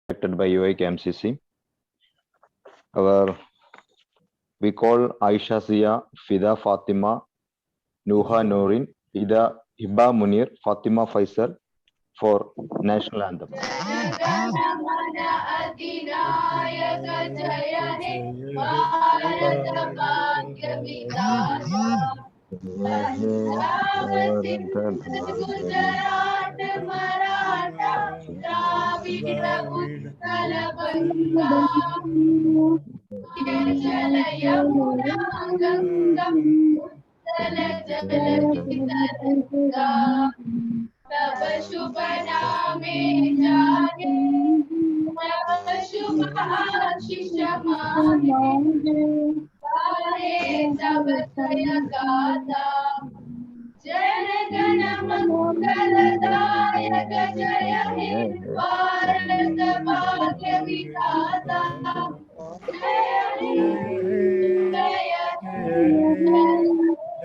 conducted by UAK MCC. We call Aisha Zia, Fida Fatima, Nuha Nourin, Hiba Munir, Fatima Faisal for national anthem. जनगण अधिनायक जय हे भारत भाग्य विधाता पंजाब सिंध गुजरात मराठा द्राविड उत्कल बंगा जल यमुना गंगा उत्कल जलधि तरंगा तब शुभ नामे जाने तब शुभ आशीष मांगे गाहे तब जय गाथा जन गण मंगलदायक जय हे भारत भाग्य विधाता जय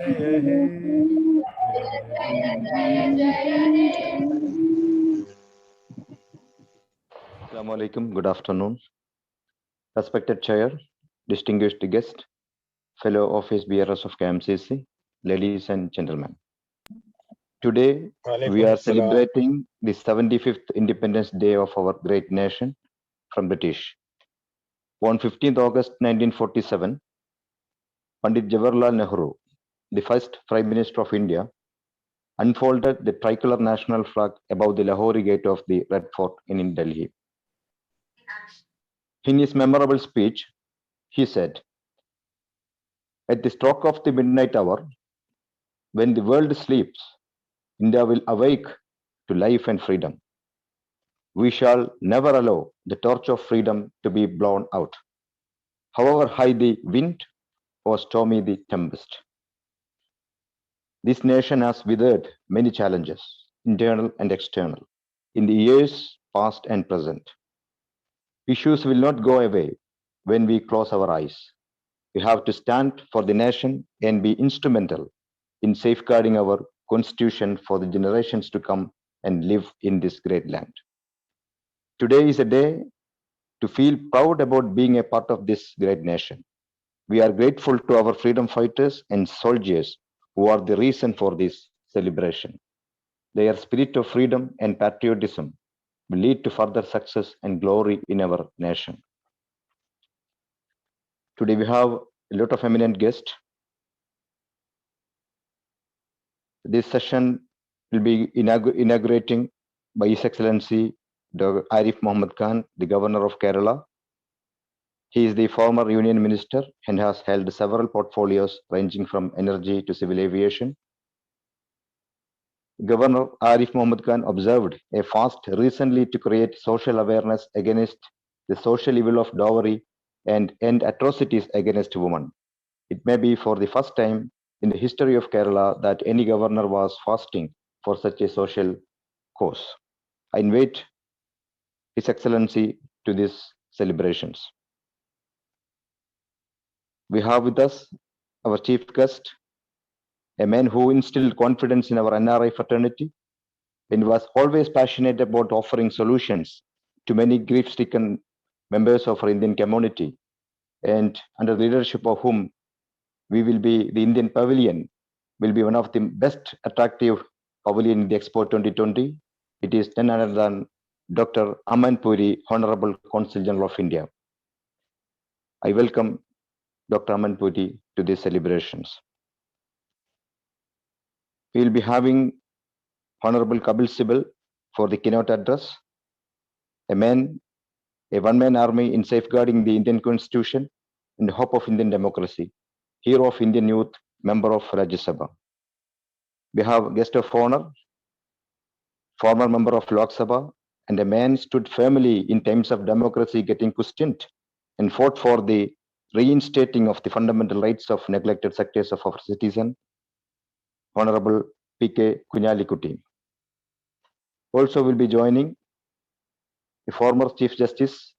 हे जय जय हे Assalamu alaikum. Good afternoon. Respected Chair, distinguished guest, fellow office bearers of KMCC, ladies and gentlemen. Today, we are celebrating the 75th Independence Day of our great nation from British. On 15th August 1947, Pandit Jawaharlal Nehru, the first Prime Minister of India, unfolded the tricolor national flag above the Lahori gate of the Red Fort in Delhi. In his memorable speech, he said, "At the stroke of the midnight hour, when the world sleeps, India will awake to life and freedom. We shall never allow the torch of freedom to be blown out, however high the wind or stormy the tempest." This nation has withered many challenges, internal and external, in the years past and present. Issues will not go away when we close our eyes. We have to stand for the nation and be instrumental in safeguarding our constitution for the generations to come and live in this great land. Today is a day to feel proud about being a part of this great nation. We are grateful to our freedom fighters and soldiers who are the reason for this celebration. Their spirit of freedom and patriotism will lead to further success and glory in our nation. Today we have a lot of eminent guests. This session will be inaugurating by His Excellency Dr. Arif Mohammed Khan, the Governor of Kerala. He is the former Union Minister and has held several portfolios ranging from energy to civil aviation. Governor Arif Mohammed Khan observed a fast recently to create social awareness against the social evil of dowry and end atrocities against women. It may be for the first time in the history of Kerala that any governor was fasting for such a social cause. I invite His Excellency to these celebrations. We have with us our chief guest, a man who instilled confidence in our NRI fraternity and was always passionate about offering solutions to many grief-stricken members of our Indian community, and under the leadership of whom the Indian Pavilion will be one of the best attractive pavilion in the Expo 2020. It is none other than Dr. Aman Puri, Honorable Consul General of India. I welcome Dr. Aman Puri to these celebrations. We will be having Honorable Kapil Sibal for the keynote address, a one-man army in safeguarding the Indian Constitution and the hope of Indian democracy, hero of Indian youth, member of Rajya Sabha. We have guest of honor, former member of Lok Sabha, and a man stood firmly in times of democracy getting questioned and fought for the reinstating of the fundamental rights of neglected sectors of our citizen, Honorable P.K. Kunyalikutti. Also will be joining the former Chief Justice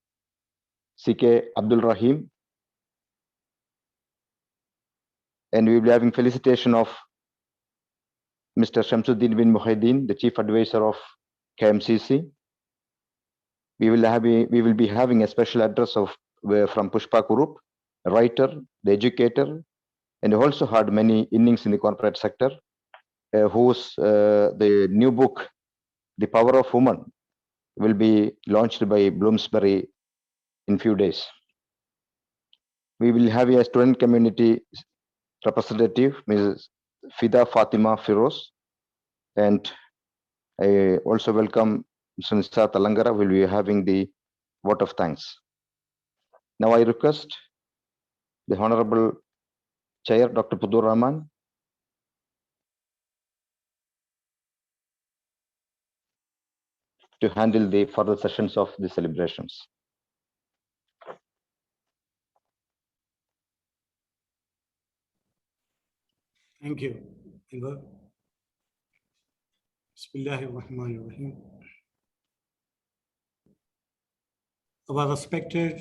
C.K. Abdul Rahim, and we will be having felicitation of Mr. Shamsuddin bin Muhyiddin, the Chief Advisor of KMCC. we will be having a special address from Pushpa Kurup, a writer, the educator, and also had many innings in the corporate sector, whose the new book, The Power of Woman, will be launched by Bloomsbury in few days. We will have a student community representative, Mrs. Fida Fatima Firoz, and I also welcome Mr. Nisa Talangara will be having the vote of thanks. Now I request the Honorable Chair, Dr. Pudur Rahman, to handle the further sessions of the celebrations. Thank you, Ilva. Bismillahirrahmanirrahim. Our respected,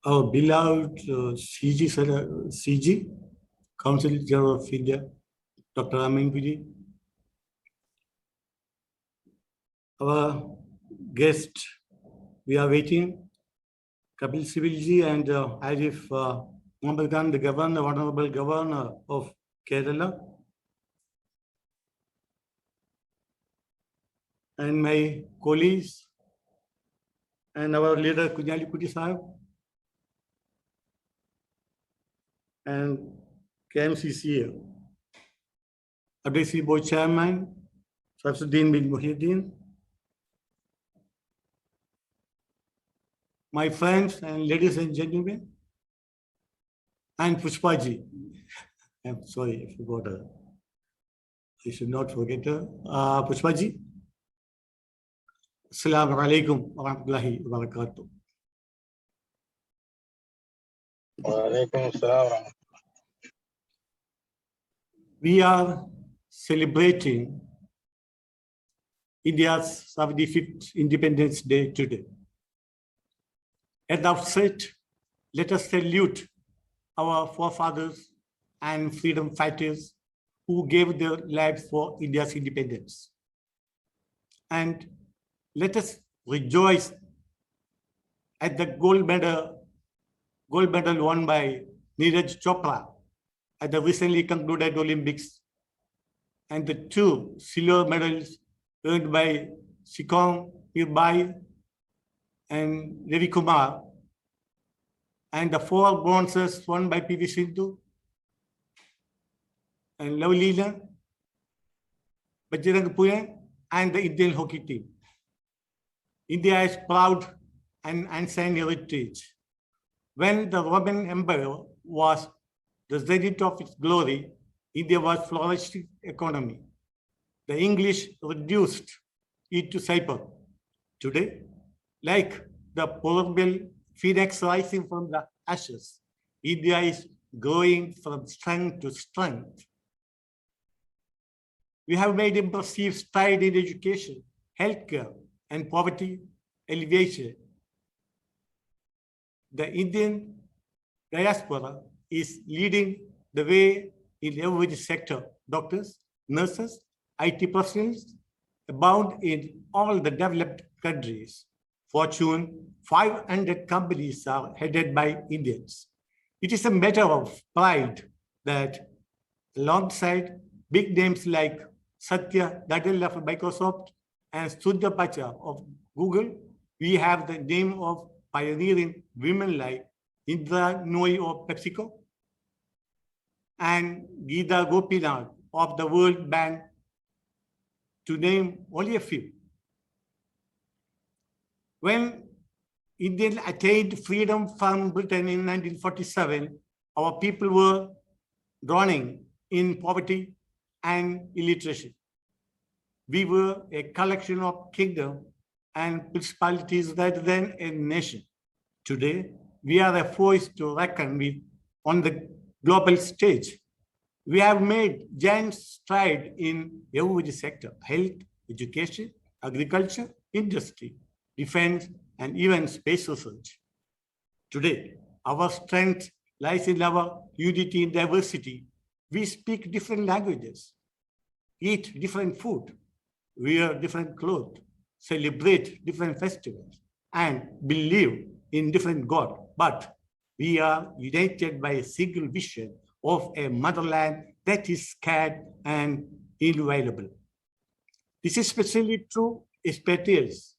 our beloved CG, Council General of India, Dr. Amin Puri, our guest, we are waiting, Kapil Sibilji and Arif Mohammed Khan, the Governor, Honorable Governor of Kerala, and my colleagues, and our leader Kunyali Kuti Sahib, and KMCC, Abdesi Board Chairman, Shamsuddin bin Muhyiddin, my friends and ladies and gentlemen, and Pushpaji. I'm sorry, I forgot her. I should not forget her. Pushpaji. Assalamu alaikum wa rahmatullahi wa barakatuh. We are celebrating India's 75th Independence Day today. At the outset, let us salute our forefathers and freedom fighters who gave their lives for India's independence. And let us rejoice at the gold medal won by Neeraj Chopra at the recently concluded Olympics, and the 2 silver medals earned by Sikong Irbai and Ravi Kumar, and the 4 bronzes won by PV Sindhu and Lavlina, Bajrang Punia, and the Indian hockey team. India is proud and ancient heritage. When the Roman Empire was the zenith of its glory, India was flourishing economy. The English reduced it to cyper. Today, like the proverbial phoenix rising from the ashes, India is growing from strength to strength. We have made impressive strides in education, healthcare, and poverty alleviation. The Indian diaspora is leading the way in every sector. Doctors, nurses, IT professionals abound in all the developed countries. Fortune 500 companies are headed by Indians. It is a matter of pride that alongside big names like Satya Nadella of Microsoft and Sundar Pichai of Google, we have the name of pioneering women like Indra Nooyi of PepsiCo and Geeta Gopinath of the World Bank, to name only a few. When India attained freedom from Britain in 1947, our people were drowning in poverty and illiteracy. We were a collection of kingdoms and principalities rather than a nation. Today, we are a force to reckon with on the global stage. We have made giant strides in every sector: health, education, agriculture, industry, defense, and even space research. Today, our strength lies in our unity in diversity. We speak different languages, eat different food, wear different clothes, celebrate different festivals, and believe in different God, but we are united by a single vision of a motherland that is scared and inviolable. This is especially true expatriates.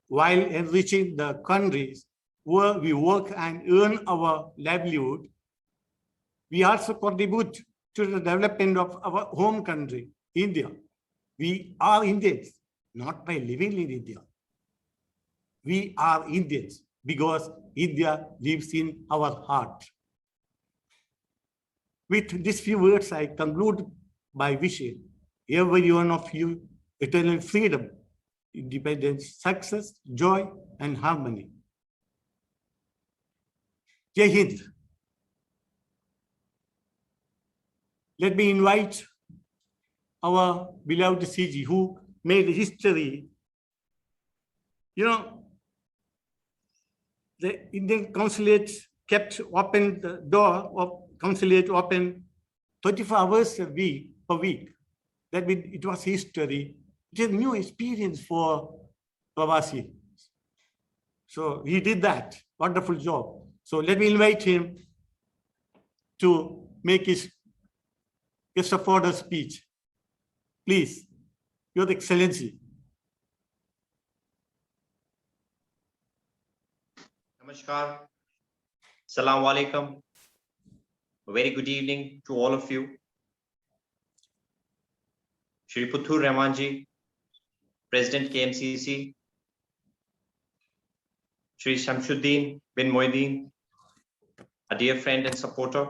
While enriching the countries where we work and earn our livelihood, we also contribute to the development of our home country, India. We are Indians, not by living in India. We are Indians because India lives in our heart. With these few words, I conclude by wishing every one of you eternal freedom, independence, success, joy, and harmony. Jai Hind. Let me invite our beloved CG who made history. You know, the Indian consulate kept open the door of consulate open 24 hours a week per week. That means it was history. It is a new experience for Pravasi. So he did that. Wonderful job. So let me invite him to make his guest of honor speech. Please, Your Excellency. Namaskar. Assalamu alaikum. A very good evening to all of you. Shri Puttur Rahmanji, President KMCC, Shri Shamsuddin bin Moideen, a dear friend and supporter,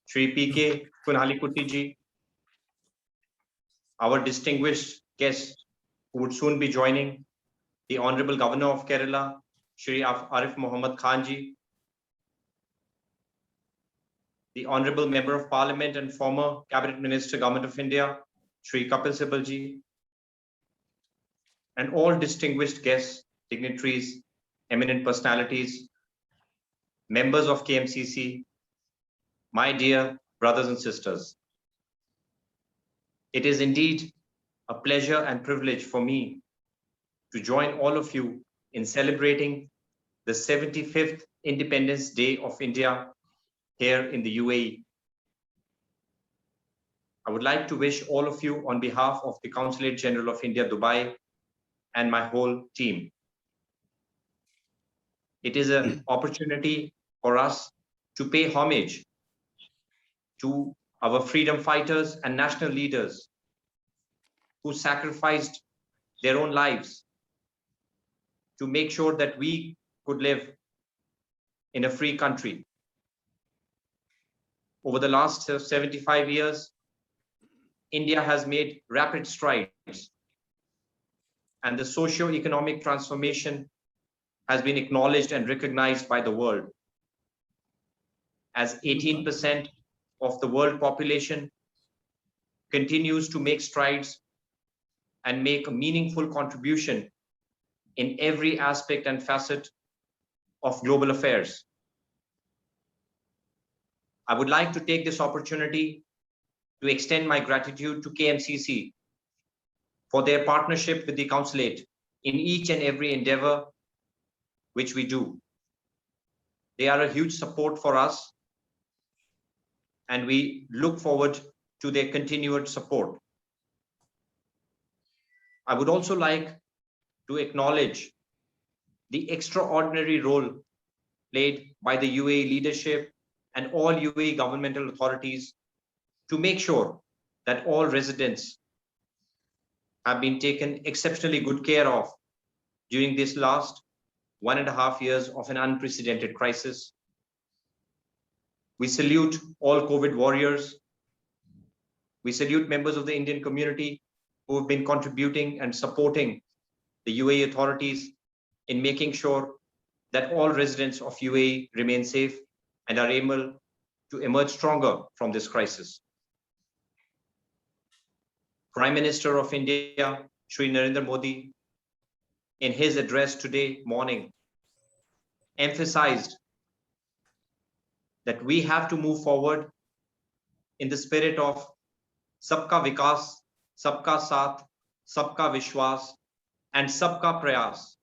Shri PK Kunhalikutti ji, our distinguished guest who would soon be joining, the Honorable Governor of Kerala, Shri Arif Muhammad Khan ji, the Honorable Member of Parliament and former Cabinet Minister, Government of India, Shri Kapil Sibal ji, and all distinguished guests, dignitaries, eminent personalities, members of KMCC, my dear brothers and sisters. It is indeed a pleasure and privilege for me to join all of you in celebrating the 75th Independence Day of India here in the UAE. I would like to wish all of you on behalf of the Consulate General of India, Dubai, and my whole team. It is an opportunity for us to pay homage to our freedom fighters and national leaders who sacrificed their own lives to make sure that we could live in a free country. Over the last 75 years, India has made rapid strides, and the socio-economic transformation has been acknowledged and recognized by the world. As 18% of the world population continues to make strides and make a meaningful contribution in every aspect and facet of global affairs. I would like to take this opportunity to extend my gratitude to KMCC for their partnership with the Consulate in each and every endeavor which we do. They are a huge support for us, and we look forward to their continued support. I would also like to acknowledge the extraordinary role played by the UAE leadership and all UAE governmental authorities to make sure that all residents have been taken exceptionally good care of during this last 1.5 years of an unprecedented crisis. We salute all COVID warriors. We salute members of the Indian community who have been contributing and supporting the UAE authorities in making sure that all residents of UAE remain safe and are able to emerge stronger from this crisis. Prime Minister of India, Shri Narendra Modi, in his address today morning, emphasized that we have to move forward in the spirit of Sabka Vikas, Sabka Saath, Sabka Vishwas, and Sabka Prayas.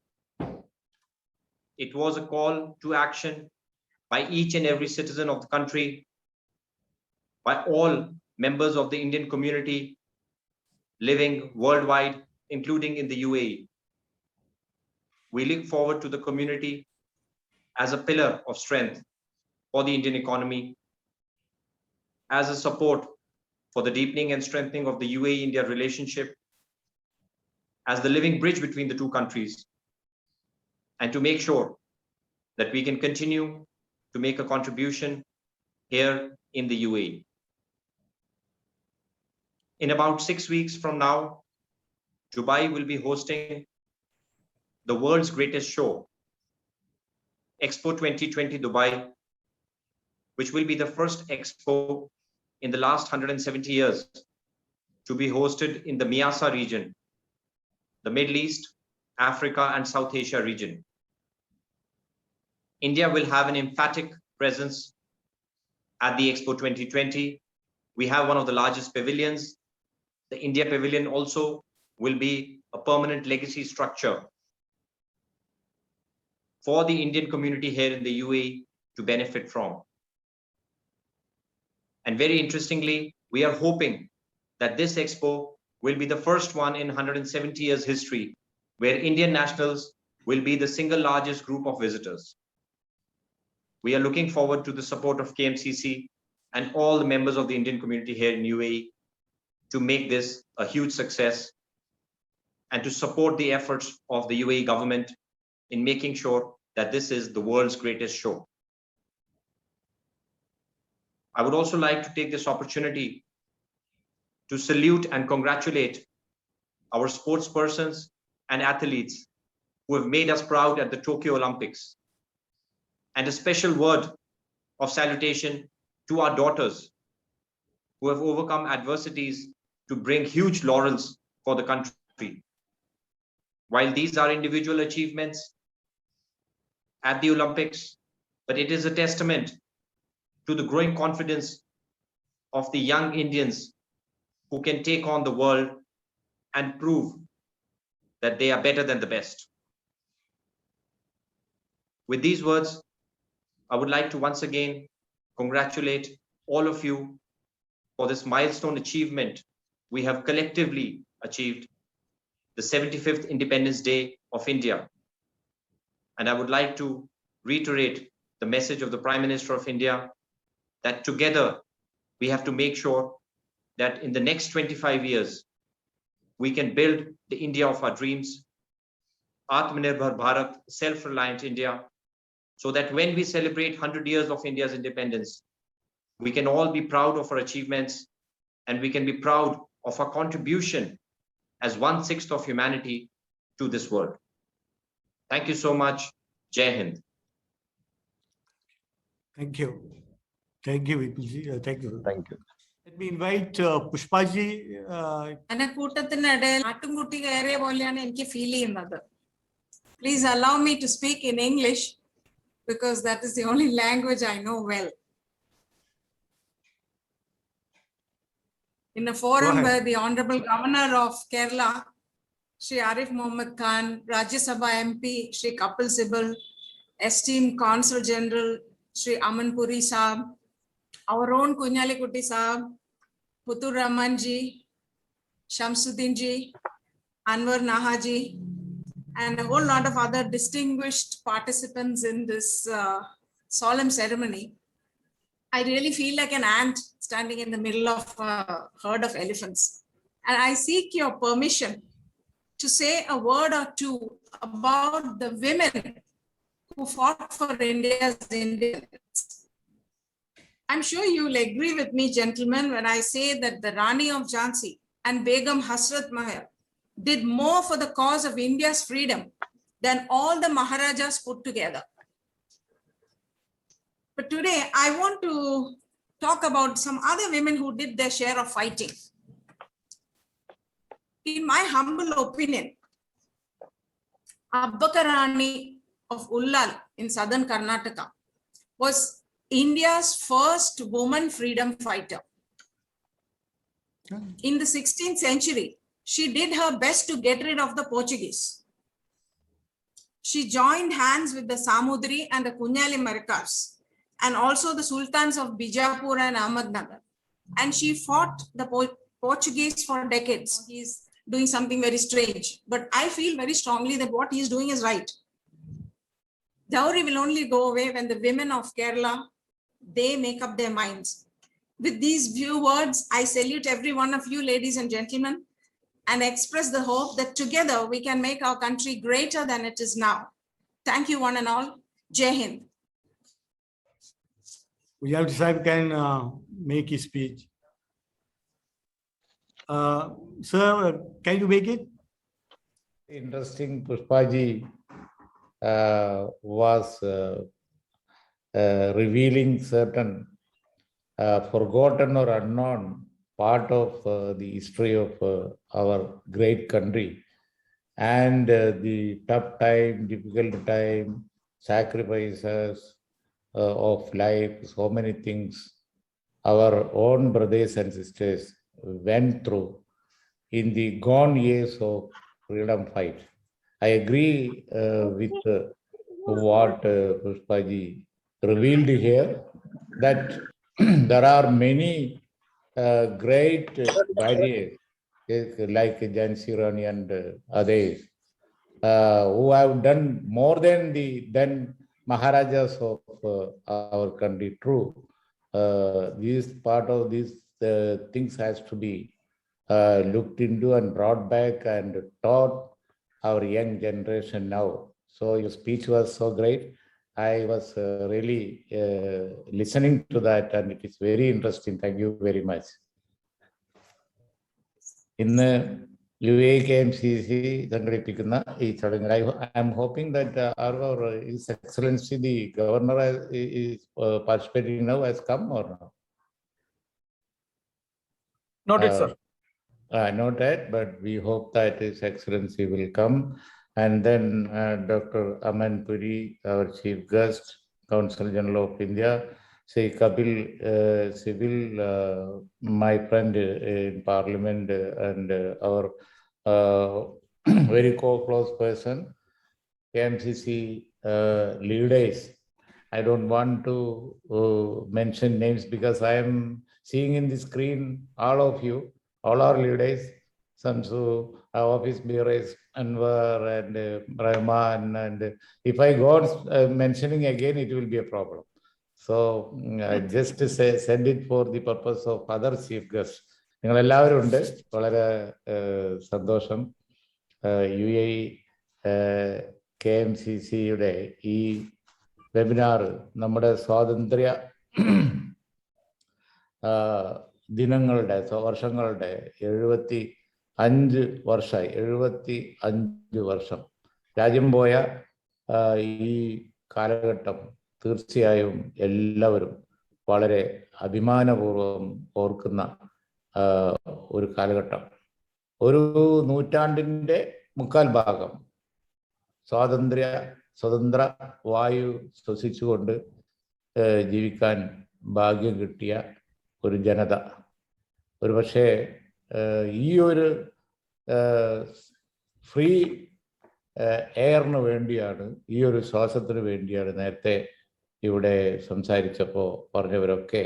It was a call to action by each and every citizen of the country, by all members of the Indian community living worldwide, including in the UAE. We look forward to the community as a pillar of strength for the Indian economy, as a support for the deepening and strengthening of the UAE-India relationship, as the living bridge between the two countries, and to make sure that we can continue to make a contribution here in the UAE. In about 6 weeks from now, Dubai will be hosting the world's greatest show, Expo 2020 Dubai, which will be the first expo in the last 170 years to be hosted in the Miasa region, the Middle East, Africa, and South Asia region. India will have an emphatic presence at the Expo 2020. We have one of the largest pavilions. The India Pavilion also will be a permanent legacy structure for the Indian community here in the UAE to benefit from. And very interestingly, we are hoping that this expo will be the first one in 170 years history where Indian nationals will be the single largest group of visitors. We are looking forward to the support of KMCC and all the members of the Indian community here in UAE to make this a huge success and to support the efforts of the UAE government in making sure that this is the world's greatest show. I would also like to take this opportunity to salute and congratulate our sports persons and athletes who have made us proud at the Tokyo Olympics. And a special word of salutation to our daughters who have overcome adversities to bring huge laurels for the country. While these are individual achievements at the Olympics, but it is a testament to the growing confidence of the young Indians who can take on the world and prove that they are better than the best. With these words, I would like to once again congratulate all of you for this milestone achievement we have collectively achieved, the 75th Independence Day of India. And I would like to reiterate the message of the Prime Minister of India that together we have to make sure that in the next 25 years, we can build the India of our dreams, Atmanirbhar Bharat, self-reliant India, so that when we celebrate 100 years of India's independence, we can all be proud of our achievements and we can be proud of our contribution as 1/6 of humanity to this world. Thank you so much. Jai Hind. Thank you. Thank you, Vipulji. Thank you. Thank you. Let me invite Pushpaji. എന്നെ കൂട്ടത്തിനിടയിൽ ആട്ടുംകുട്ടി കയറിയ പോലെയാണ് എനിക്ക് feel ചെയ്യുന്നത്. Please allow me to speak in English because that is the only language I know well. In a forum where the Honorable Governor of Kerala, Shri Arif Mohammed Khan, Rajya Sabha MP, Shri Kapil Sibal, esteemed Consul General, Shri Aman Puri Saab, our own Kunyali Kuti Saab, Putur Rahman ji, Shamsuddin ji, Anwar Nahaji, and a whole lot of other distinguished participants in this solemn ceremony. I really feel like an ant standing in the middle of a herd of elephants. And I seek your permission to say a word or two about the women who fought for India's independence. I'm sure you'll agree with me, gentlemen, when I say that the Rani of Jhansi and Begum Hasrat Mahal did more for the cause of India's freedom than all the Maharajas put together. But today I want to talk about some other women who did their share of fighting. In my humble opinion, Abbaka Rani of Ullal in southern Karnataka was India's first woman freedom fighter. In the 16th century, she did her best to get rid of the Portuguese. She joined hands with the Samudri and the Kunyali Marikas, and also the sultans of Bijapur and Ahmednagar. And she fought the Portuguese for decades. He's doing something very strange, but I feel very strongly that what he's doing is right. Dowry will only go away when the women of Kerala, they make up their minds. With these few words, I salute every one of you, ladies and gentlemen, and express the hope that together we can make our country greater than it is now. Thank you, one and all. Jai Hind. Vijay Sahib can make his speech. Sir, can you make it? Interesting, Pushpaji was revealing certain forgotten or unknown part of the history of our great country, and the tough time, difficult time, sacrifices of life, so many things our own brothers and sisters went through in the gone years of freedom fight. I agree with what Pushpaji revealed here, that there are many great barriers like Jhansi Rani and others who have done more than the Maharajas of our country. True, this part of these things has to be looked into and brought back and taught our young generation now. So your speech was so great. I was really listening to that, and it is very interesting. Thank you very much. In the UAKMCC, I am hoping that our His Excellency the Governor is participating now, has come or not? Not yet, sir. Not yet, but we hope that His Excellency will come. And then Dr. Aman Puri, our Chief Guest, Consul General of India, Sri Kapil Sibil, my friend in Parliament and our very close person, KMCC leaders. I don't want to mention names because I am seeing in the screen all of you, all our leaders, Samsu, our office bearers, Anwar and Rahman, and if I go on mentioning again, it will be a problem. So I just send it for the purpose of other chief guests. നിങ്ങൾ എല്ലാവരും ഉണ്ട്, വളരെ സന്തോഷം. UAE KMCCയുടെ ഈ webinar നമ്മുടെ സ്വാതന്ത്ര്യ ദിനങ്ങളുടെ വർഷങ്ങളുടെ 75 വർഷമായി, 75 വർഷം രാജ്യം പോയ ഈ കാലഘട്ടം തീർച്ചയായും എല്ലാവരും വളരെ അഭിമാനപൂർവ്വം ഓർക്കുന്ന ഒരു കാലഘട്ടം. ഒരു നൂറ്റാണ്ടിൻ്റെ 3/4 ഭാഗം സ്വതന്ത്ര വായു ശ്വസിച്ചുകൊണ്ട് ജീവിക്കാൻ ഭാഗ്യം കിട്ടിയ ഒരു ജനത. ഒരു പക്ഷേ ഈ ഒരു ഫ്രീ എയറിന് വേണ്ടിയാണ്, ഈ ഒരു ശ്വാസത്തിന് വേണ്ടിയാണ് നേരത്തെ ഇവിടെ സംസാരിച്ചപ്പോൾ പറഞ്ഞവരൊക്കെ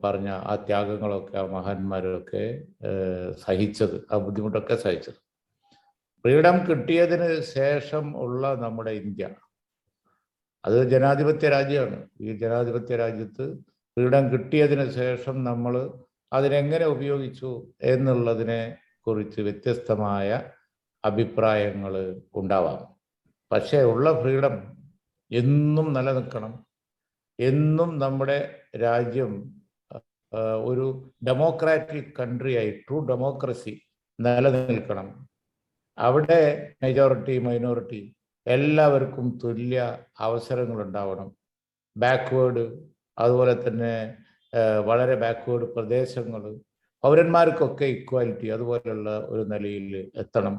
പറഞ്ഞ ആ ത്യാഗങ്ങളൊക്കെ, ആ മഹാന്മാരൊക്കെ സഹിച്ചത്, ആ ബുദ്ധിമുട്ടൊക്കെ സഹിച്ചത്. ഫ്രീഡം കിട്ടിയതിന് ശേഷം ഉള്ള നമ്മുടെ ഇന്ത്യ, അത് ജനാധിപത്യ രാജ്യമാണ്. ഈ ജനാധിപത്യ രാജ്യത്ത് ഫ്രീഡം കിട്ടിയതിന് ശേഷം നമ്മൾ അതിനെങ്ങനെ ഉപയോഗിച്ചു എന്നുള്ളതിനെ കുറിച്ച് വ്യത്യസ്തമായ അഭിപ്രായങ്ങൾ ഉണ്ടാവാം. പക്ഷേ ഉള്ള ഫ്രീഡം എന്നും നിലനിൽക്കണം, എന്നും നമ്മുടെ രാജ്യം ഒരു ഡെമോക്രാറ്റിക് കൺട്രിയായി, ട്രൂ ഡെമോക്രസി നിലനിൽക്കണം. അവിടെ മെജോറിറ്റി മൈനോറിറ്റി എല്ലാവർക്കും തുല്യ അവസരങ്ങൾ ഉണ്ടാവണം. ബാക്ക്വേർഡ്, അതുപോലെ തന്നെ വളരെ ബാക്ക്വേർഡ് പ്രദേശങ്ങൾ, പൗരന്മാർക്കൊക്കെ ഇക്വാലിറ്റി അതുപോലെയുള്ള ഒരു നിലയിൽ എത്തണം.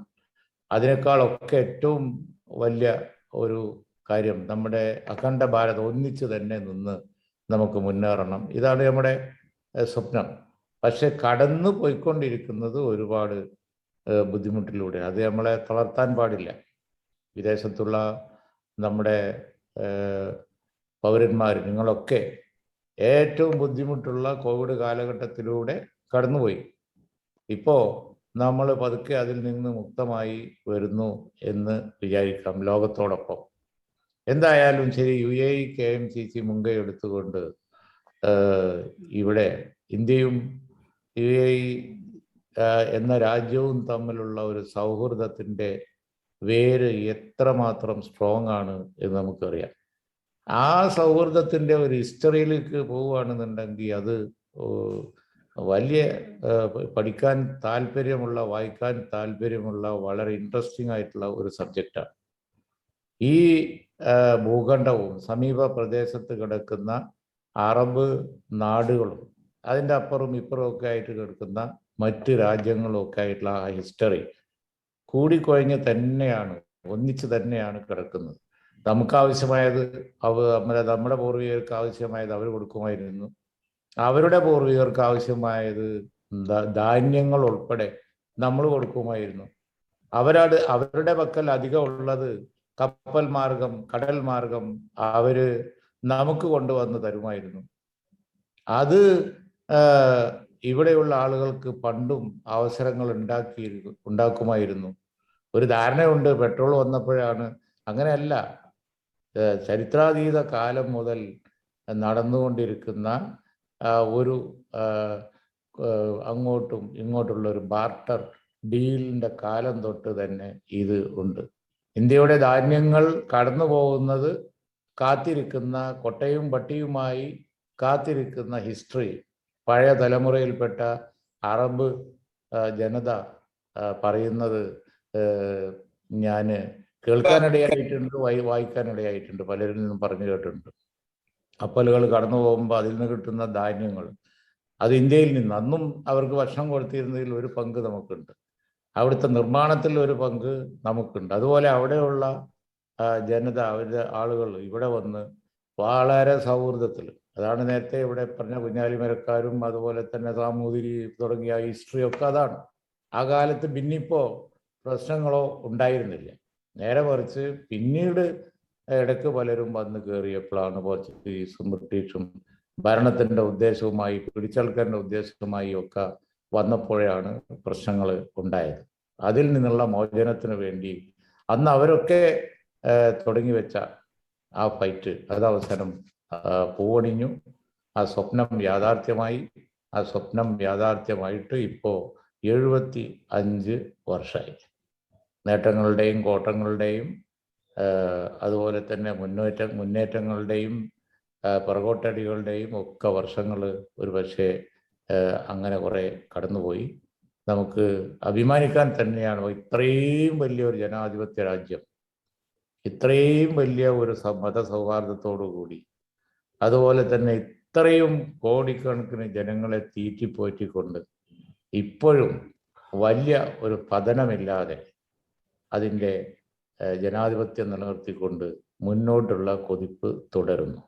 അതിനേക്കാളൊക്കെ ഏറ്റവും വലിയ ഒരു കാര്യം നമ്മുടെ അഖണ്ഡ ഭാരതം ഒന്നിച്ച് തന്നെ നിന്ന് നമുക്ക് മുന്നേറണം. ഇതാണ് നമ്മുടെ സ്വപ്നം. പക്ഷെ കടന്നു പോയിക്കൊണ്ടിരിക്കുന്നത് ഒരുപാട് ബുദ്ധിമുട്ടിലൂടെ. അത് നമ്മളെ തളർത്താൻ പാടില്ല. വിദേശത്തുള്ള നമ്മുടെ പൗരന്മാർ നിങ്ങളൊക്കെ ഏറ്റവും ബുദ്ധിമുട്ടുള്ള കോവിഡ് കാലഘട്ടത്തിലൂടെ കടന്നുപോയി. ഇപ്പോൾ നമ്മൾ പതുക്കെ അതിൽ നിന്ന് മുക്തമായി വരുന്നു എന്ന് വിചാരിക്കാം ലോകത്തോടൊപ്പം. എന്തായാലും ശരി, UAE KMCC മുൻകൈ എടുത്തുകൊണ്ട് ഇവിടെ ഇന്ത്യയും UAE എന്ന രാജ്യവും തമ്മിലുള്ള ഒരു സൗഹൃദത്തിൻ്റെ വേര് എത്രമാത്രം സ്ട്രോങ് ആണ് എന്ന് നമുക്കറിയാം. ആ സൗഹൃദത്തിൻ്റെ ഒരു ഹിസ്റ്ററിയിലേക്ക് പോവുകയാണെന്നുണ്ടെങ്കിൽ അത് വലിയ പഠിക്കാൻ താല്പര്യമുള്ള, വായിക്കാൻ താല്പര്യമുള്ള, വളരെ ഇൻട്രസ്റ്റിംഗ് ആയിട്ടുള്ള ഒരു സബ്ജക്റ്റാണ്. ഈ ഭൂഖണ്ഡവും സമീപ പ്രദേശത്ത് കിടക്കുന്ന അറബ് നാടുകളും അതിൻ്റെ അപ്പുറവും ഇപ്പുറവും ഒക്കെ ആയിട്ട് കിടക്കുന്ന മറ്റ് രാജ്യങ്ങളും ഒക്കെ ആയിട്ടുള്ള ആ ഹിസ്റ്ററി കൂടിക്കുഴഞ്ഞ് തന്നെയാണ്, ഒന്നിച്ച് തന്നെയാണ് കിടക്കുന്നത്. നമുക്കാവശ്യമായത് നമ്മുടെ പൂർവികർക്ക് ആവശ്യമായത് അവർ കൊടുക്കുമായിരുന്നു. അവരുടെ പൂർവികർക്ക് ആവശ്യമായത് ധാന്യങ്ങൾ ഉൾപ്പെടെ നമ്മൾ കൊടുക്കുമായിരുന്നു. അവരുടെ പക്കൽ അധികം ഉള്ളത് കപ്പൽ മാർഗം, കടൽ മാർഗം അവര് നമുക്ക് കൊണ്ടുവന്ന് തരുമായിരുന്നു. അത് ഇവിടെയുള്ള ആളുകൾക്ക് പണ്ടും അവസരങ്ങൾ ഉണ്ടാക്കുമായിരുന്നു. ഒരു ധാരണയുണ്ട്, പെട്രോൾ വന്നപ്പോഴാണ്. അങ്ങനെയല്ല. ചരിത്രാതീത കാലം മുതൽ നടന്നുകൊണ്ടിരിക്കുന്ന ഒരു അങ്ങോട്ടും ഇങ്ങോട്ടുള്ള ഒരു ബാർട്ടർ ഡീലിൻ്റെ കാലം തൊട്ട് തന്നെ ഇത് ഉണ്ട്. ഇന്ത്യയുടെ ധാന്യങ്ങൾ കടന്നു പോകുന്നത് കാത്തിരിക്കുന്ന, കൊട്ടയും പട്ടിയുമായി കാത്തിരിക്കുന്ന ഹിസ്റ്ററി പഴയ തലമുറയിൽപ്പെട്ട അറബ് ജനത പറയുന്നത് ഞാൻ കേൾക്കാനിടയായിട്ടുണ്ട്, വായിക്കാനിടയായിട്ടുണ്ട്, പലരിൽ നിന്നും പറഞ്ഞു കേട്ടിട്ടുണ്ട്. കപ്പലുകൾ കടന്നു പോകുമ്പോൾ അതിൽ നിന്ന് കിട്ടുന്ന ധാന്യങ്ങൾ അത് ഇന്ത്യയിൽ നിന്ന് അന്നും അവർക്ക് ഭക്ഷണം കൊടുത്തിരുന്നതിൽ ഒരു പങ്ക് നമുക്കുണ്ട്. അവിടുത്തെ നിർമ്മാണത്തിൽ ഒരു പങ്ക് നമുക്കുണ്ട്. അതുപോലെ അവിടെയുള്ള ജനത, അവരുടെ ആളുകൾ ഇവിടെ വന്ന് വളരെ സൗഹൃദത്തിൽ, അതാണ് നേരത്തെ ഇവിടെ പറഞ്ഞ കുഞ്ഞാലിമരക്കാരും അതുപോലെ തന്നെ സാമൂതിരി തുടങ്ങിയ ഹിസ്റ്ററിയൊക്കെ അതാണ്. ആ കാലത്ത് ഭിന്നിപ്പോ പ്രശ്നങ്ങളോ ഉണ്ടായിരുന്നില്ല. നേരെ മറിച്ച് പിന്നീട് ഇടയ്ക്ക് പലരും വന്ന് കയറിയപ്പോഴാണ് പോർച്ചുഗീസും ബ്രിട്ടീഷും ഭരണത്തിൻ്റെ ഉദ്ദേശവുമായി, പിടിച്ചെടുക്കേണ്ട ഉദ്ദേശവുമായി ഒക്കെ വന്നപ്പോഴാണ് പ്രശ്നങ്ങൾ ഉണ്ടായത്. അതിൽ നിന്നുള്ള മോചനത്തിന് വേണ്ടി അന്ന് അവരൊക്കെ തുടങ്ങി വെച്ച ആ ഫൈറ്റ് അത് അവസാനം പൂവണിഞ്ഞു. ആ സ്വപ്നം യാഥാർത്ഥ്യമായി. ആ സ്വപ്നം യാഥാർത്ഥ്യമായിട്ട് ഇപ്പോൾ 75 വർഷമായി. നേട്ടങ്ങളുടെയും കോട്ടങ്ങളുടെയും അതുപോലെ തന്നെ മുന്നേറ്റങ്ങളുടെയും പുറകോട്ടടികളുടെയും ഒക്കെ വർഷങ്ങൾ ഒരു പക്ഷേ അങ്ങനെ കുറെ കടന്നുപോയി. നമുക്ക് അഭിമാനിക്കാൻ തന്നെയാണ് ഇത്രയും വലിയൊരു ജനാധിപത്യ രാജ്യം, ഇത്രയും വലിയ ഒരു മതസൗഹാർദ്ദത്തോടു കൂടി, അതുപോലെ തന്നെ ഇത്രയും കോടിക്കണക്കിന് ജനങ്ങളെ തീറ്റിപ്പോറ്റിക്കൊണ്ട് ഇപ്പോഴും വലിയ ഒരു പതനമില്ലാതെ അതിൻ്റെ ജനാധിപത്യം നിലനിർത്തിക്കൊണ്ട് മുന്നോട്ടുള്ള കുതിപ്പ് തുടരുന്നു.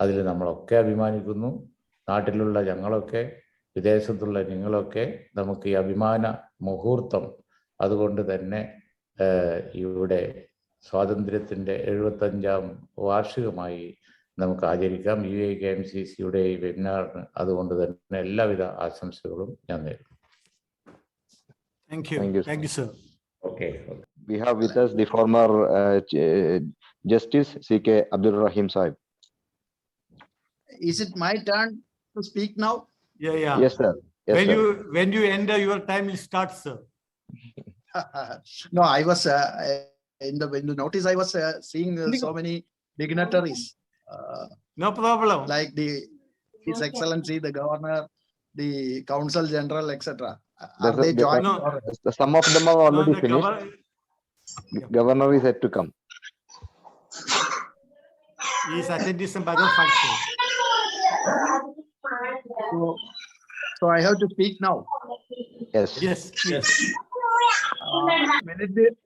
അതിൽ നമ്മളൊക്കെ അഭിമാനിക്കുന്നു. നാട്ടിലുള്ള ഞങ്ങളൊക്കെ, വിദേശത്തുള്ള നിങ്ങളൊക്കെ നമുക്ക് ഈ അഭിമാന മുഹൂർത്തം അതുകൊണ്ട് തന്നെ ഇവിടെ സ്വാതന്ത്ര്യത്തിൻ്റെ 75ാം വാർഷികമായി നമുക്ക് ആചരിക്കാം. UAE KMCCയുടെ ഈ വെബിനാറിന് അതുകൊണ്ട് തന്നെ എല്ലാവിധ ആശംസകളും ഞാൻ നേരുന്നു. Thank you. Thank you, sir. Okay. We have with us the former Justice C.K. Abdul Rahim Sahib. Is it my turn to speak now? Yeah. Yes, sir. Yes, When sir. when you enter, your time will start, sir. No, I was in the notice. I was seeing so many dignitaries, No problem. like His Excellency, the Governor, the Council General, etc. Are they joined? No. Some of them are already the finished. Governor is yet to come. He is attending some other function. So I have to speak now. Yes. Yes, please.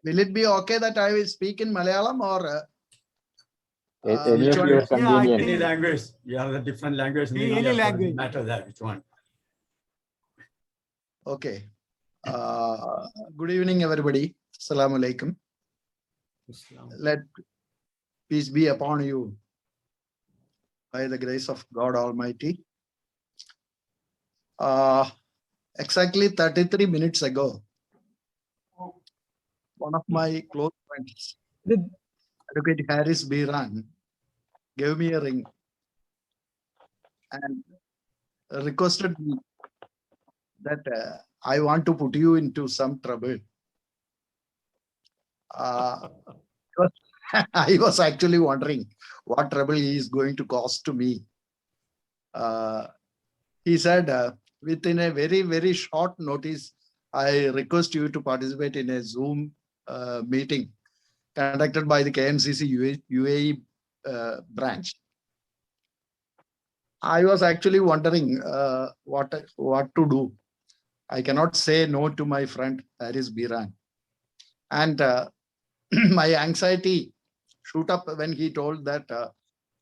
Will it be okay that I will speak in Malayalam or? Any which of one? your Yeah, I convenience. think- Any language, you have a different language. Any language. Matter that which one. Okay. Good evening, everybody. Assalamu alaikum. Let peace be upon you by the grace of God Almighty. Exactly 33 minutes ago, one of my close friends, Advocate Harris Biran, gave me a ring and requested me that I want to put you into some trouble. I was actually wondering what trouble he is going to cause to me. He said, within a very, very short notice, I request you to participate in a Zoom meeting conducted by the KMCC UAE branch. I was actually wondering what to do. I cannot say no to my friend Harris Biran. And my anxiety shoot up when he told that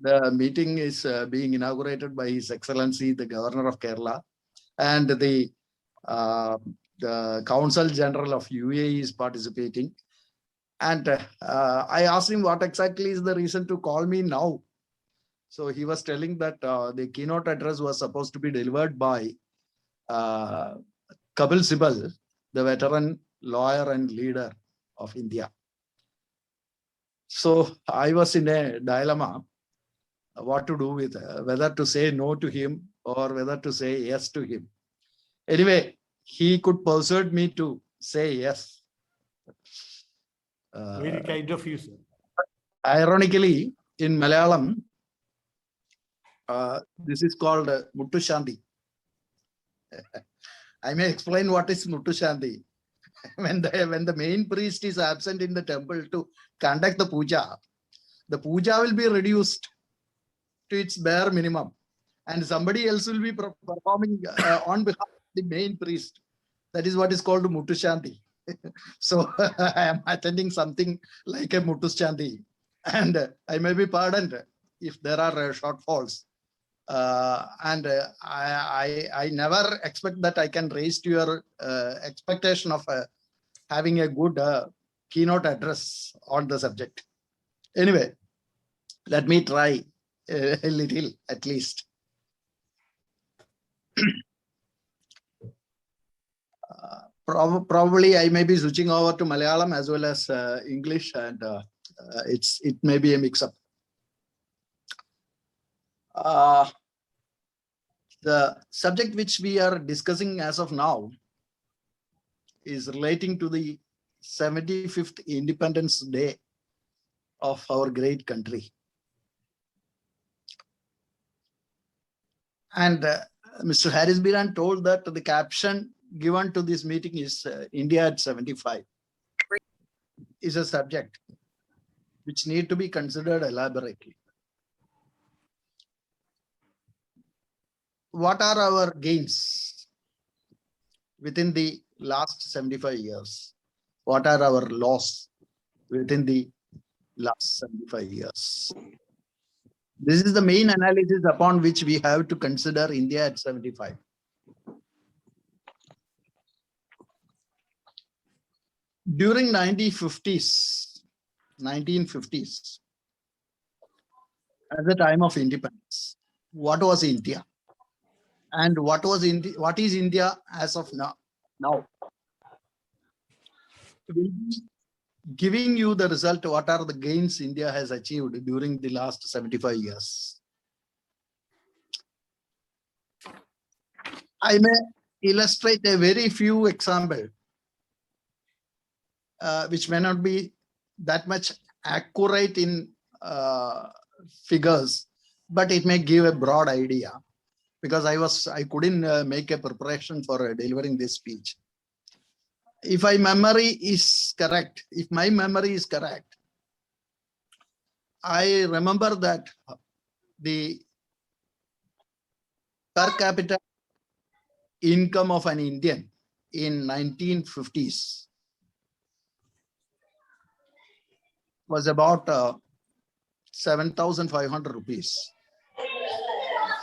the meeting is being inaugurated by His Excellency, the Governor of Kerala, and the Council General of UAE is participating. And I asked him what exactly is the reason to call me now. So he was telling that the keynote address was supposed to be delivered by Kapil Sibal, the veteran lawyer and leader of India. So I was in a dilemma what to do with whether to say no to him or whether to say yes to him. Anyway, he could persuade me to say yes. Very kind of you, sir. Ironically, in Malayalam, this is called Muttu Shanti. I may explain what is Muttu Shanti. When the main priest is absent in the temple to conduct the puja will be reduced to its bare minimum, and somebody else will be performing on behalf of the main priest. That is what is called Muttu Shanti. So I am attending something like a Muttu Shanti, and I may be pardoned if there are shortfalls. And I never expect that I can raise to your expectation of having a good keynote address on the subject. Anyway, let me try a little at least. Probably I may be switching over to Malayalam as well as English, and it may be a mix-up. The subject which we are discussing as of now is relating to the 75th Independence Day of our great country. And Mr. Harris Biran told that the caption given to this meeting is India at 75 is a subject which need to be considered elaborately. What are our gains within the last 75 years? What are our loss within the last 75 years? This is the main analysis upon which we have to consider India at 75. During 1950s, at the time of independence, what was India? And what is India as of now? We'll be giving you the result, what are the gains India has achieved during the last 75 years. I may illustrate a very few examples, which may not be that much accurate in figures, but it may give a broad idea, because I couldn't make a preparation for delivering this speech. If my memory is correct, I remember that the per capita income of an Indian in 1950s was about 7,500 rupees.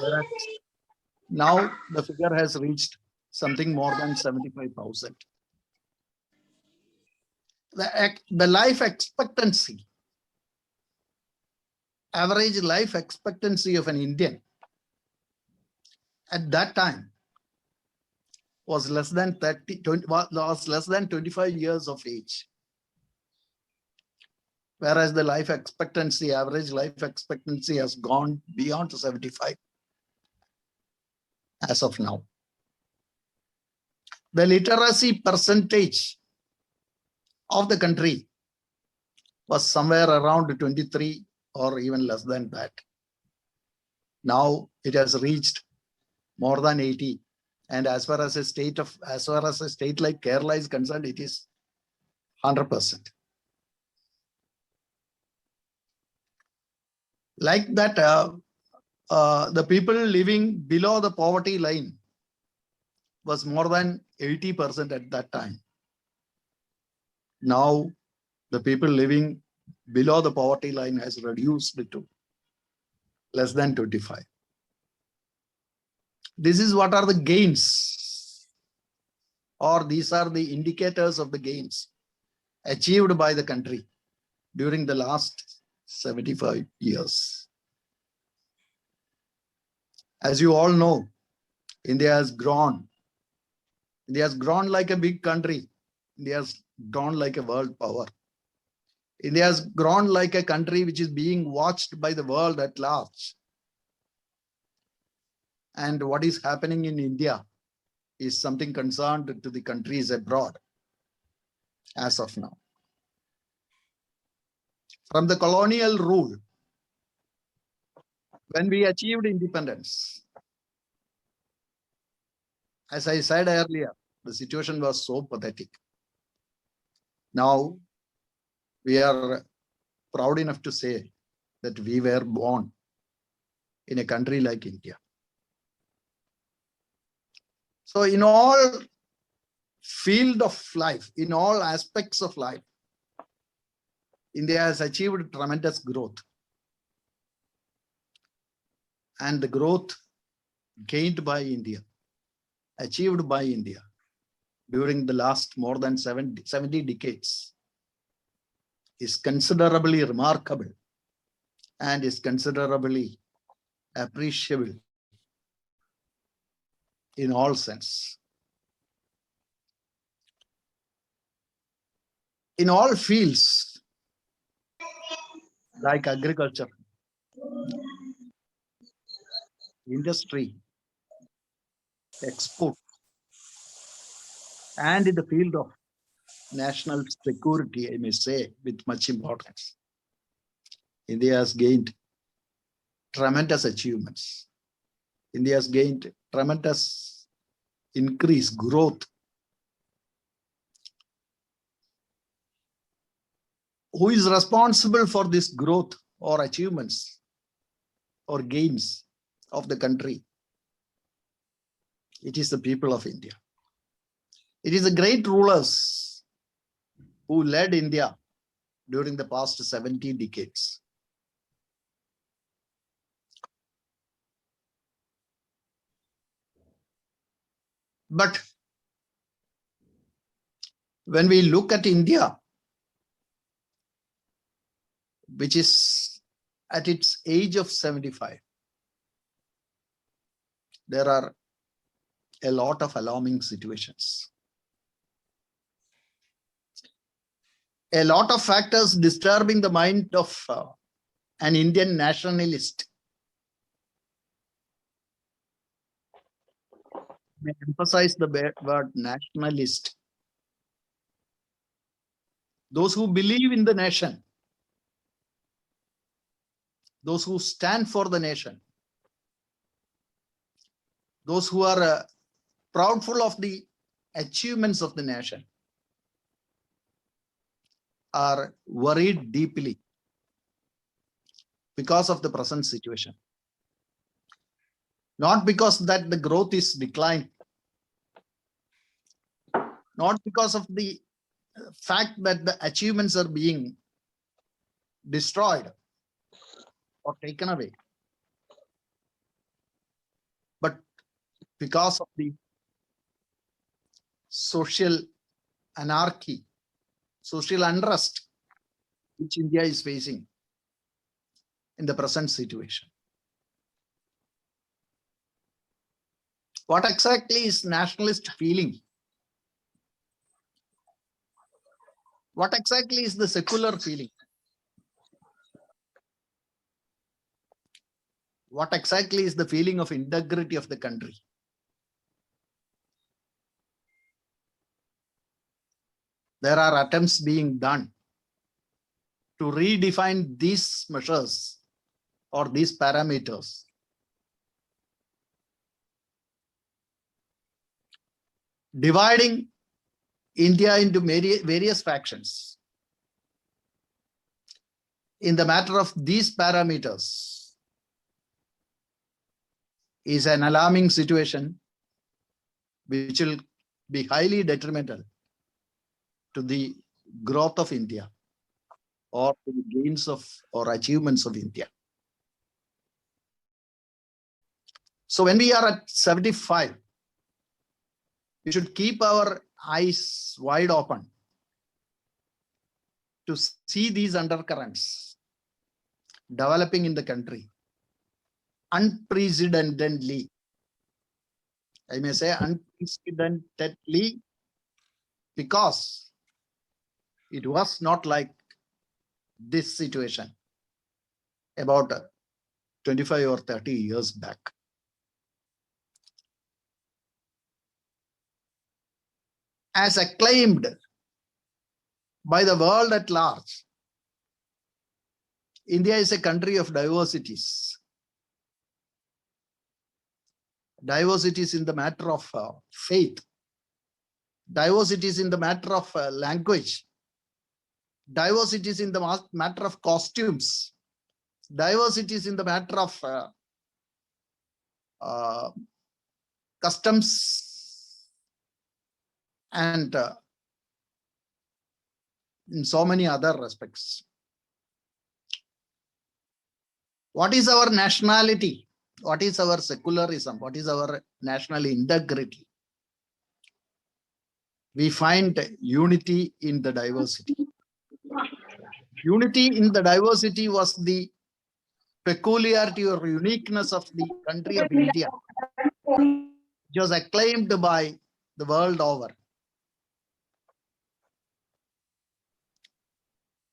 Whereas now the figure has reached something more than 75,000. The life expectancy, average life expectancy of an Indian at that time was less than 25 years of age. Whereas the life expectancy, average life expectancy has gone beyond 75 as of now. The literacy percentage of the country was somewhere around 23 or even less than that. Now it has reached more than 80. And as far as a state like Kerala is concerned, it is 100%. Like that, the people living below the poverty line was more than 80% at that time. Now, the people living below the poverty line has reduced to less than 25. This is what are the gains, or these are the indicators of the gains achieved by the country during the last 75 years. As you all know, India has grown. India has grown like a big country. India has grown like a world power. India has grown like a country which is being watched by the world at large. And what is happening in India is something concerned to the countries abroad as of now. From the colonial rule, when we achieved independence, as I said earlier, the situation was so pathetic. Now, we are proud enough to say that we were born in a country like India. So in all field of life, in all aspects of life, India has achieved tremendous growth. And the growth gained by India, achieved by India during the last more than 70 decades is considerably remarkable and is considerably appreciable in all sense. In all fields, like agriculture, industry, export, and in the field of national security, I may say, with much importance, India has gained tremendous achievements. India has gained tremendous increase, growth. Who is responsible for this growth or achievements or gains of the country? It is the people of India. It is the great rulers who led India during the past 70 decades. But when we look at India, which is at its age of 75, there are a lot of alarming situations. A lot of factors disturbing the mind of an Indian nationalist. I emphasize the word nationalist. Those who believe in the nation, those who stand for the nation, those who are proudful of the achievements of the nation, are worried deeply because of the present situation. Not because that the growth is declining, not because of the fact that the achievements are being destroyed or taken away, but because of the social anarchy, social unrest which India is facing in the present situation. What exactly is nationalist feeling? What exactly is the secular feeling? What exactly is the feeling of integrity of the country? There are attempts being done to redefine these measures or these parameters. Dividing India into various factions. In the matter of these parameters is an alarming situation which will be highly detrimental to the growth of India or to the gains of or achievements of India. So when we are at 75, we should keep our eyes wide open to see these undercurrents developing in the country unprecedentedly. I may say unprecedentedly, because it was not like this situation about 25 or 30 years back. As acclaimed by the world at large, India is a country of diversities. Diversities in the matter of faith, diversities in the matter of language, diversities in the matter of costumes, diversities in the matter of customs, and in so many other respects. What is our nationality? What is our secularism? What is our national integrity? We find unity in the diversity. Unity in the diversity was the peculiarity or uniqueness of the country of India, which was acclaimed by the world over.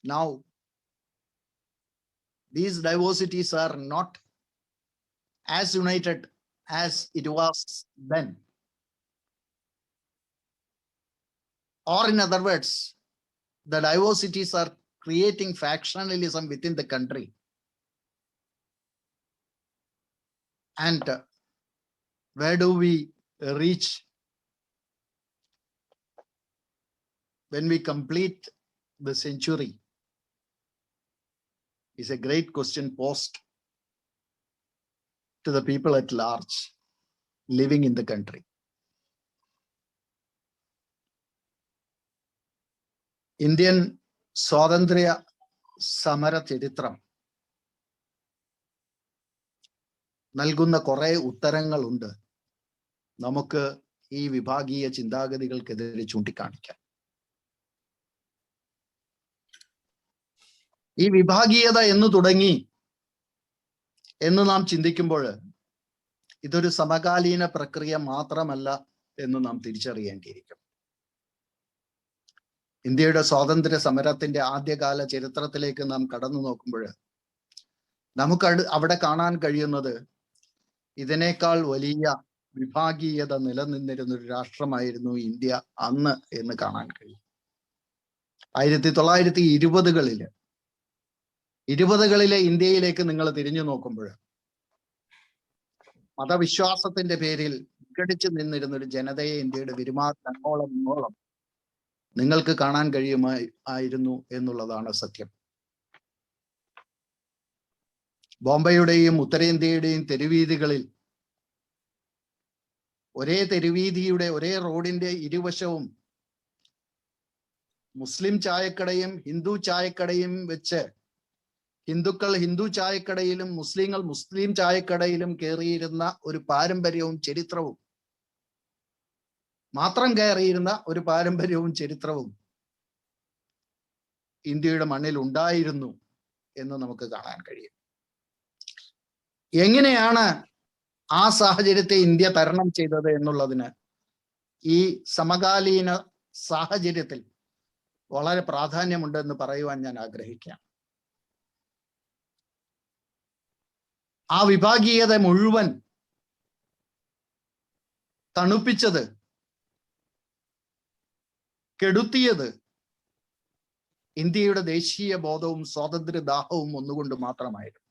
Now, these diversities are not as united as it was then. Or in other words, the diversities are creating factionalism within the country. And where do we reach when we complete the century? Is a great question posed to the people at large living in the country. Indian സ്വാതന്ത്ര്യ സമര ചരിത്രം നൽകുന്ന കുറെ ഉത്തരങ്ങളുണ്ട് നമുക്ക് ഈ വിഭാഗീയ ചിന്താഗതികൾക്കെതിരെ ചൂണ്ടിക്കാണിക്കാൻ. ഈ വിഭാഗീയത എന്ന് തുടങ്ങി എന്ന് നാം ചിന്തിക്കുമ്പോൾ ഇതൊരു സമകാലീന പ്രക്രിയ മാത്രമല്ല എന്ന് നാം തിരിച്ചറിയേണ്ടിയിരിക്കും. ഇന്ത്യയുടെ സ്വാതന്ത്ര്യ സമരത്തിന്റെ ആദ്യകാല ചരിത്രത്തിലേക്ക് നാം കടന്നു നോക്കുമ്പോൾ നമുക്ക് അവിടെ കാണാൻ കഴിയുന്നത് ഇതിനേക്കാൾ വലിയ വിഭാഗീയത നിലനിന്നിരുന്ന ഒരു രാഷ്ട്രമായിരുന്നു ഇന്ത്യ അന്ന് എന്ന് കാണാൻ കഴിയും. 1920കളിലെ ഇന്ത്യയിലേക്ക് നിങ്ങൾ തിരിഞ്ഞു നോക്കുമ്പോൾ മതവിശ്വാസത്തിന്റെ പേരിൽ വിഘടിച്ചു നിന്നിരുന്ന ഒരു ജനതയെ ഇന്ത്യയുടെ പെരുമാറ്റം അങ്ങോളം നിങ്ങൾക്ക് കാണാൻ കഴിയുമായിരുന്നു എന്നുള്ളതാണ് സത്യം. ബോംബെയുടെയും ഉത്തരേന്ത്യയുടെയും തെരുവീതികളിൽ ഒരേ തെരുവീതിയുടെ ഒരേ റോഡിന്റെ ഇരുവശവും മുസ്ലിം ചായക്കടയും ഹിന്ദു ചായക്കടയും വെച്ച് ഹിന്ദുക്കൾ ഹിന്ദു ചായക്കടയിലും മുസ്ലിങ്ങൾ മുസ്ലിം ചായക്കടയിലും കയറിയിരുന്ന ഒരു പാരമ്പര്യവും ചരിത്രവും മാത്രം കയറിയിരുന്ന ഒരു പാരമ്പര്യവും ചരിത്രവും ഇന്ത്യയുടെ മണ്ണിൽ ഉണ്ടായിരുന്നു എന്ന് നമുക്ക് കാണാൻ കഴിയും. എങ്ങനെയാണ് ആ സാഹചര്യത്തെ ഇന്ത്യ തരണം ചെയ്തത് എന്നുള്ളതിന് ഈ സമകാലീന സാഹചര്യത്തിൽ വളരെ പ്രാധാന്യമുണ്ട് എന്ന് പറയുവാൻ ഞാൻ ആഗ്രഹിക്കാം. ആ വിഭാഗീയത മുഴുവൻ തണുപ്പിച്ചത്, കെടുത്തിയത് ഇന്ത്യയുടെ ദേശീയ ബോധവും സ്വാതന്ത്ര്യദാഹവും ഒന്നുകൊണ്ട് മാത്രമായിരുന്നു.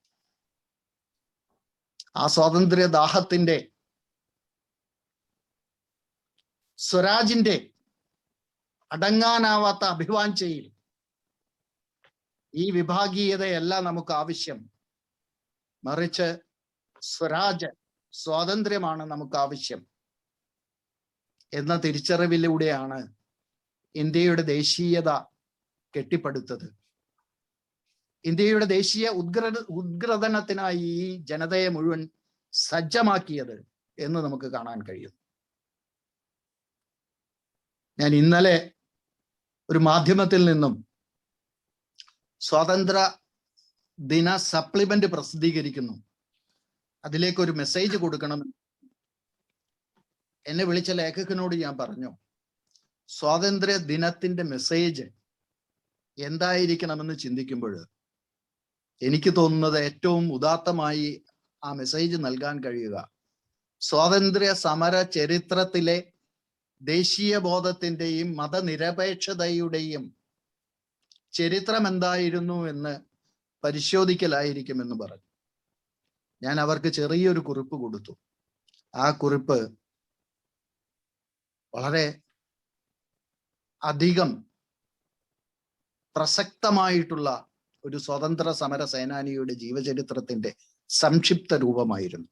ആ സ്വാതന്ത്ര്യദാഹത്തിന്റെ, സ്വരാജിന്റെ അടങ്ങാനാവാത്ത അഭിവാഞ്ചയിൽ ഈ വിഭാഗീയതയല്ല നമുക്ക് ആവശ്യം, മറിച്ച് സ്വരാജ്, സ്വാതന്ത്ര്യമാണ് നമുക്ക് ആവശ്യം എന്ന തിരിച്ചറിവിലൂടെയാണ് ഇന്ത്യയുടെ ദേശീയത കെട്ടിപ്പടുത്തത്. ഇന്ത്യയുടെ ദേശീയ ഉദ്ഗ്രഥനത്തിനായി ഈ ജനതയെ മുഴുവൻ സജ്ജമാക്കിയത് എന്ന് നമുക്ക് കാണാൻ കഴിയും. ഞാൻ ഇന്നലെ ഒരു മാധ്യമത്തിൽ നിന്നും സ്വാതന്ത്ര്യ ദിന സപ്ലിമെന്റ് പ്രസിദ്ധീകരിക്കുന്നു, അതിലേക്ക് ഒരു മെസ്സേജ് കൊടുക്കണം. എന്നെ വിളിച്ച ലേഖകനോട് ഞാൻ പറഞ്ഞു, സ്വാതന്ത്ര്യ ദിനത്തിന്റെ മെസ്സേജ് എന്തായിരിക്കണമെന്ന് ചിന്തിക്കുമ്പോൾ എനിക്ക് തോന്നുന്നത് ഏറ്റവും ഉദാത്തമായി ആ മെസ്സേജ് നൽകാൻ കഴിയുക സ്വാതന്ത്ര്യ സമര ചരിത്രത്തിലെ ദേശീയ ബോധത്തിന്റെയും മതനിരപേക്ഷതയുടെയും ചരിത്രം എന്തായിരുന്നു എന്ന് പരിശോധിക്കലായിരിക്കുമെന്ന് പറഞ്ഞു. ഞാൻ അവർക്ക് ചെറിയൊരു കുറിപ്പ് കൊടുത്തു. ആ കുറിപ്പ് വളരെ അധികം പ്രസക്തമായിട്ടുള്ള ഒരു സ്വതന്ത്ര സമര സേനാനിയുടെ ജീവചരിത്രത്തിന്റെ സംക്ഷിപ്ത രൂപമായിരുന്നു.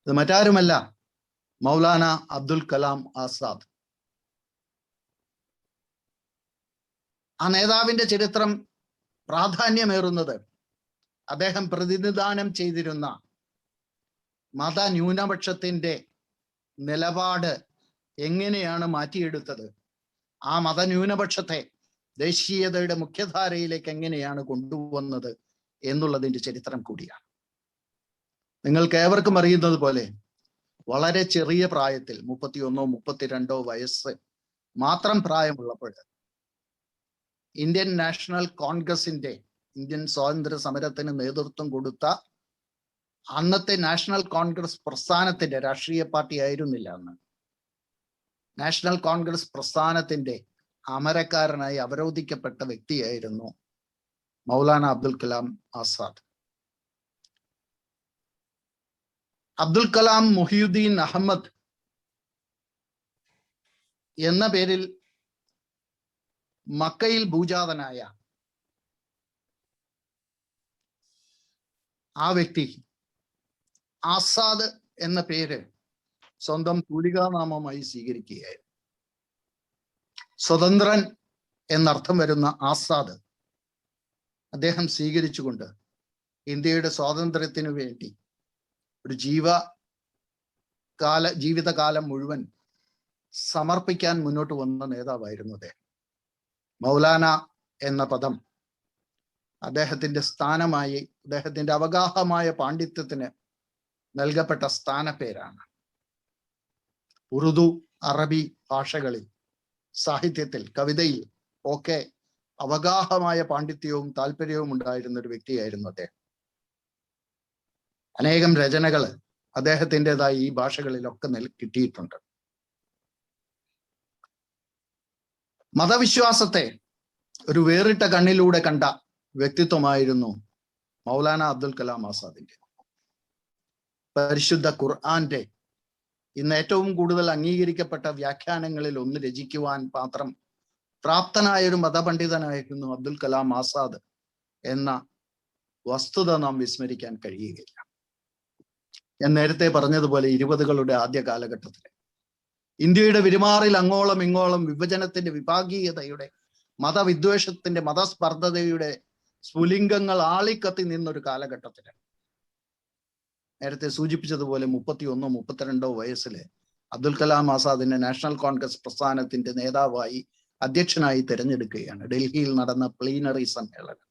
ഇത് മറ്റാരുമല്ല, മൗലാന അബ്ദുൽ കലാം ആസാദ്. ആ നേതാവിന്റെ ചരിത്രം പ്രാധാന്യമേറുന്നത് അദ്ദേഹം പ്രതിനിധാനം ചെയ്തിരുന്ന മതന്യൂനപക്ഷത്തിന്റെ നിലപാട് എങ്ങനെയാണ് മാറ്റിയെടുത്തത്, ആ മതന്യൂനപക്ഷത്തെ ദേശീയതയുടെ മുഖ്യധാരയിലേക്ക് എങ്ങനെയാണ് കൊണ്ടുവന്നത് എന്നുള്ളതിന്റെ ചരിത്രം കൂടിയാണ്. നിങ്ങൾക്ക് ഏവർക്കും അറിയുന്നത് പോലെ വളരെ ചെറിയ പ്രായത്തിൽ 31 32 വയസ്സ് മാത്രം പ്രായമുള്ളപ്പോൾ ഇന്ത്യൻ നാഷണൽ കോൺഗ്രസിന്റെ, ഇന്ത്യൻ സ്വാതന്ത്ര്യ സമരത്തിന് നേതൃത്വം കൊടുത്ത അന്നത്തെ നാഷണൽ കോൺഗ്രസ് പ്രസ്ഥാനത്തിന്റെ, രാഷ്ട്രീയ പാർട്ടി ആയിരുന്നില്ല അന്ന്, നാഷണൽ കോൺഗ്രസ് പ്രസ്ഥാനത്തിന്റെ അമരക്കാരനായി അവരോധിക്കപ്പെട്ട വ്യക്തിയായിരുന്നു മൗലാന അബ്ദുൽ കലാം ആസാദ്. അബ്ദുൽ കലാം മുഹിയുദ്ദീൻ അഹമ്മദ് എന്ന പേരിൽ മക്കയിൽ ഭൂജാതനായ ആ വ്യക്തി ആസാദ് എന്ന പേര് സ്വന്തം തൂലികാനാമമായി സ്വീകരിക്കുകയായിരുന്നു. സ്വതന്ത്രൻ എന്നർത്ഥം വരുന്ന ആസാദ് അദ്ദേഹം സ്വീകരിച്ചുകൊണ്ട് ഇന്ത്യയുടെ സ്വാതന്ത്ര്യത്തിനു വേണ്ടി ഒരു ജീവിതകാലം മുഴുവൻ സമർപ്പിക്കാൻ മുന്നോട്ട് വന്ന നേതാവായിരുന്നു അദ്ദേഹം. മൗലാന എന്ന പദം അദ്ദേഹത്തിന്റെ സ്ഥാനമായി, അദ്ദേഹത്തിന്റെ അവഗാഹമായ പാണ്ഡിത്യത്തിന് നൽകപ്പെട്ട സ്ഥാനപ്പേരാണ്. ഉറുദു, അറബി ഭാഷകളിൽ, സാഹിത്യത്തിൽ, കവിതയിൽ ഒക്കെ അവഗാഹമായ പാണ്ഡിത്യവും താല്പര്യവും ഉണ്ടായിരുന്ന ഒരു വ്യക്തിയായിരുന്നു അദ്ദേഹം. അനേകം രചനകൾ അദ്ദേഹത്തിൻ്റെതായി ഈ ഭാഷകളിലൊക്കെ കിട്ടിയിട്ടുണ്ട്. മതവിശ്വാസത്തെ ഒരു വേറിട്ട കണ്ണിലൂടെ കണ്ട വ്യക്തിത്വമായിരുന്നു മൗലാന അബ്ദുൽ കലാം ആസാദിന്റെ. പരിശുദ്ധ ഖുർആന്റെ ഇന്ന് ഏറ്റവും കൂടുതൽ അംഗീകരിക്കപ്പെട്ട വ്യാഖ്യാനങ്ങളിൽ ഒന്ന് രചിക്കുവാൻ മാത്രം പ്രാപ്തനായ ഒരു മതപണ്ഡിതനായിരുന്നു അബ്ദുൽ കലാം ആസാദ് എന്ന വസ്തുത നാം വിസ്മരിക്കാൻ കഴിയുകയില്ല. ഞാൻ നേരത്തെ പറഞ്ഞതുപോലെ 20കളുടെ ആദ്യ കാലഘട്ടത്തിൽ ഇന്ത്യയുടെ പെരുമാറിൽ അങ്ങോളം ഇങ്ങോളം വിഭജനത്തിന്റെ, വിഭാഗീയതയുടെ, മതവിദ്വേഷത്തിന്റെ, മതസ്പർദ്ധതയുടെ സ്ഫുലിംഗങ്ങൾ ആളിക്കത്തി നിന്നൊരു കാലഘട്ടത്തിൽ നേരത്തെ സൂചിപ്പിച്ചതുപോലെ 31 32 വയസ്സില് അബ്ദുൽ കലാം ആസാദിനെ നാഷണൽ കോൺഗ്രസ് പ്രസ്ഥാനത്തിന്റെ നേതാവായി അധ്യക്ഷനായി തിരഞ്ഞെടുക്കുകയാണ് ഡൽഹിയിൽ നടന്ന പ്ലീനറി സമ്മേളനത്തിൽ.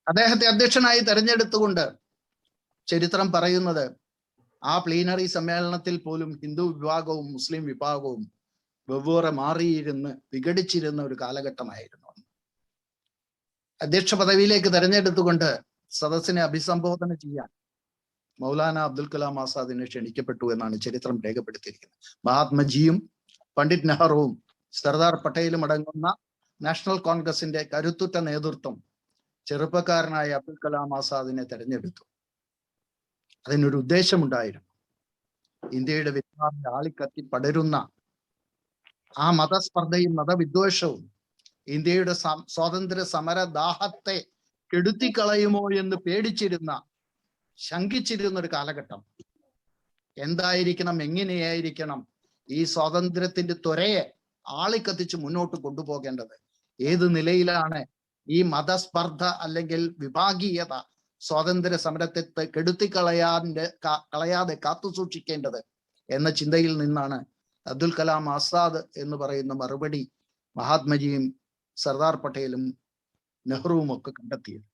അദ്ദേഹത്തെ അധ്യക്ഷനായി തെരഞ്ഞെടുത്തുകൊണ്ട് ചരിത്രം പറയുന്നത് ആ പ്ലീനറി സമ്മേളനത്തിൽ പോലും ഹിന്ദു വിഭാഗവും മുസ്ലിം വിഭാഗവും വെവ്വേറെ മാറിയിരുന്ന് വിഘടിച്ചിരുന്ന ഒരു കാലഘട്ടമായിരുന്നു. അധ്യക്ഷ പദവിയിലേക്ക് തെരഞ്ഞെടുത്തുകൊണ്ട് സദസ്സിനെ അഭിസംബോധന ചെയ്യാൻ മൗലാന അബ്ദുൽ കലാം ആസാദിനെ ക്ഷണിക്കപ്പെട്ടു എന്നാണ് ചരിത്രം രേഖപ്പെടുത്തിയിരിക്കുന്നത്. മഹാത്മജിയും പണ്ഡിറ്റ് നെഹ്റുവും സർദാർ പട്ടേലും അടങ്ങുന്ന നാഷണൽ കോൺഗ്രസിന്റെ കരുത്തുറ്റ നേതൃത്വം ചെറുപ്പക്കാരനായ അബ്ദുൽ കലാം ആസാദിനെ തെരഞ്ഞെടുത്തു. അതിനൊരു ഉദ്ദേശമുണ്ടായിരുന്നു. ഇന്ത്യയുടെ വിദ്യാർത്ഥി ആളിക്കത്തി പടരുന്ന ആ മതസ്പർദ്ധയും മതവിദ്വേഷവും ഇന്ത്യയുടെ സ്വാതന്ത്ര്യ സമര ദാഹത്തെ കെടുത്തിക്കളയുമോ എന്ന് പേടിച്ചിരുന്ന, ശങ്കിച്ചിരുന്ന ഒരു കാലഘട്ടം. എന്തായിരിക്കണം, എങ്ങനെയായിരിക്കണം ഈ സ്വാതന്ത്ര്യത്തിന്റെ ത്വരയെ ആളിക്കത്തിച്ച് മുന്നോട്ട് കൊണ്ടുപോകേണ്ടത്, ഏത് നിലയിലാണ് ഈ മതസ്പർദ്ധ അല്ലെങ്കിൽ വിഭാഗീയത സ്വാതന്ത്ര്യ സമരത്തെ കളയാതെ കാത്തു സൂക്ഷിക്കേണ്ടത് എന്ന ചിന്തയിൽ നിന്നാണ് അബ്ദുൽ കലാം ആസാദ് എന്ന് പറയുന്ന മറുപടി മഹാത്മജിയും സർദാർ പട്ടേലും നെഹ്റുവും ഒക്കെ കണ്ടെത്തിയത്.